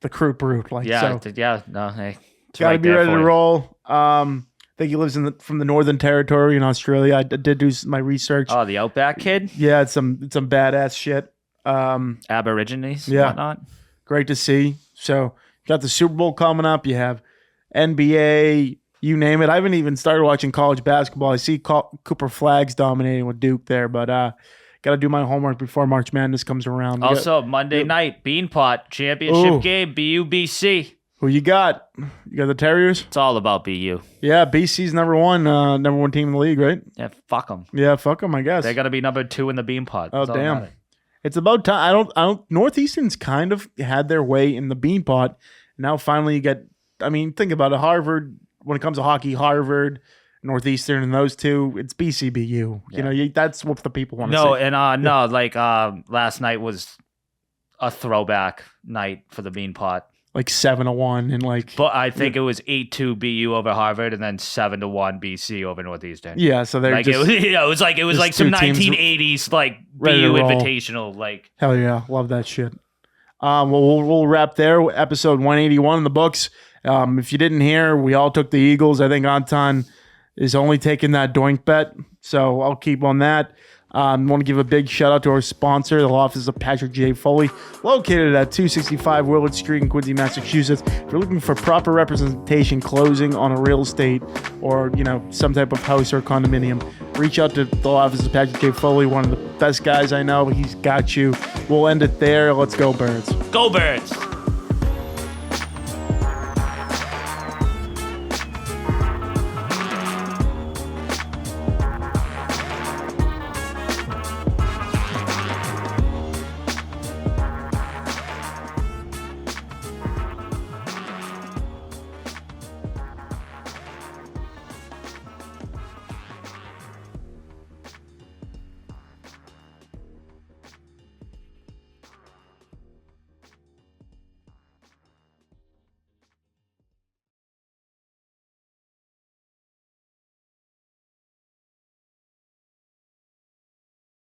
the Crude Brute. Hey, Got it's to right be there ready for to you. roll. I think he lives from the Northern Territory in Australia. I did do my research. Oh, the Outback Kid, Yeah, it's some badass shit. Aborigines, Yeah. whatnot. Great to see. So, got the Super Bowl coming up. You have NBA, you name it. I haven't even started watching college basketball. I see Cooper Flags dominating with Duke there, but got to do my homework before March Madness comes around. Also, Monday night, Beanpot Championship Ooh. game, BU-BC. Who you got? You got the Terriers? It's all about BU. Yeah, BC's number one team in the league, right? Yeah, fuck them. Yeah, fuck them, I guess. They're gonna be number 2 in the Beanpot. Oh, That's all that damn. matters. It's about time. I don't. Northeastern's kind of had their way in the Beanpot. Now finally you get. I mean, think about it. Harvard. When it comes to hockey, Harvard, Northeastern, and those two, it's BCBU. Yeah. That's what the people want to No, see. and last night was a throwback night for the Beanpot. 7-1 and But I think it was 8-2 BU over Harvard and then 7-1 BC over Northeastern. yeah. So they're just it was like just some two teams 1980s ready to BU roll. invitational hell yeah, love that shit. Well, we'll wrap there. Episode 181 in the books. If you didn't hear, we all took the Eagles. I think Anton is only taking that doink bet, so I'll keep on that. I want to give a big shout out to our sponsor, the law office of Patrick J. Foley, located at 265 Willard Street in Quincy, Massachusetts. If you're looking for proper representation closing on a real estate or, some type of house or condominium, reach out to the law office of Patrick J. Foley, one of the best guys I know. He's got you. We'll end it there. Let's go, Birds. Go, Birds.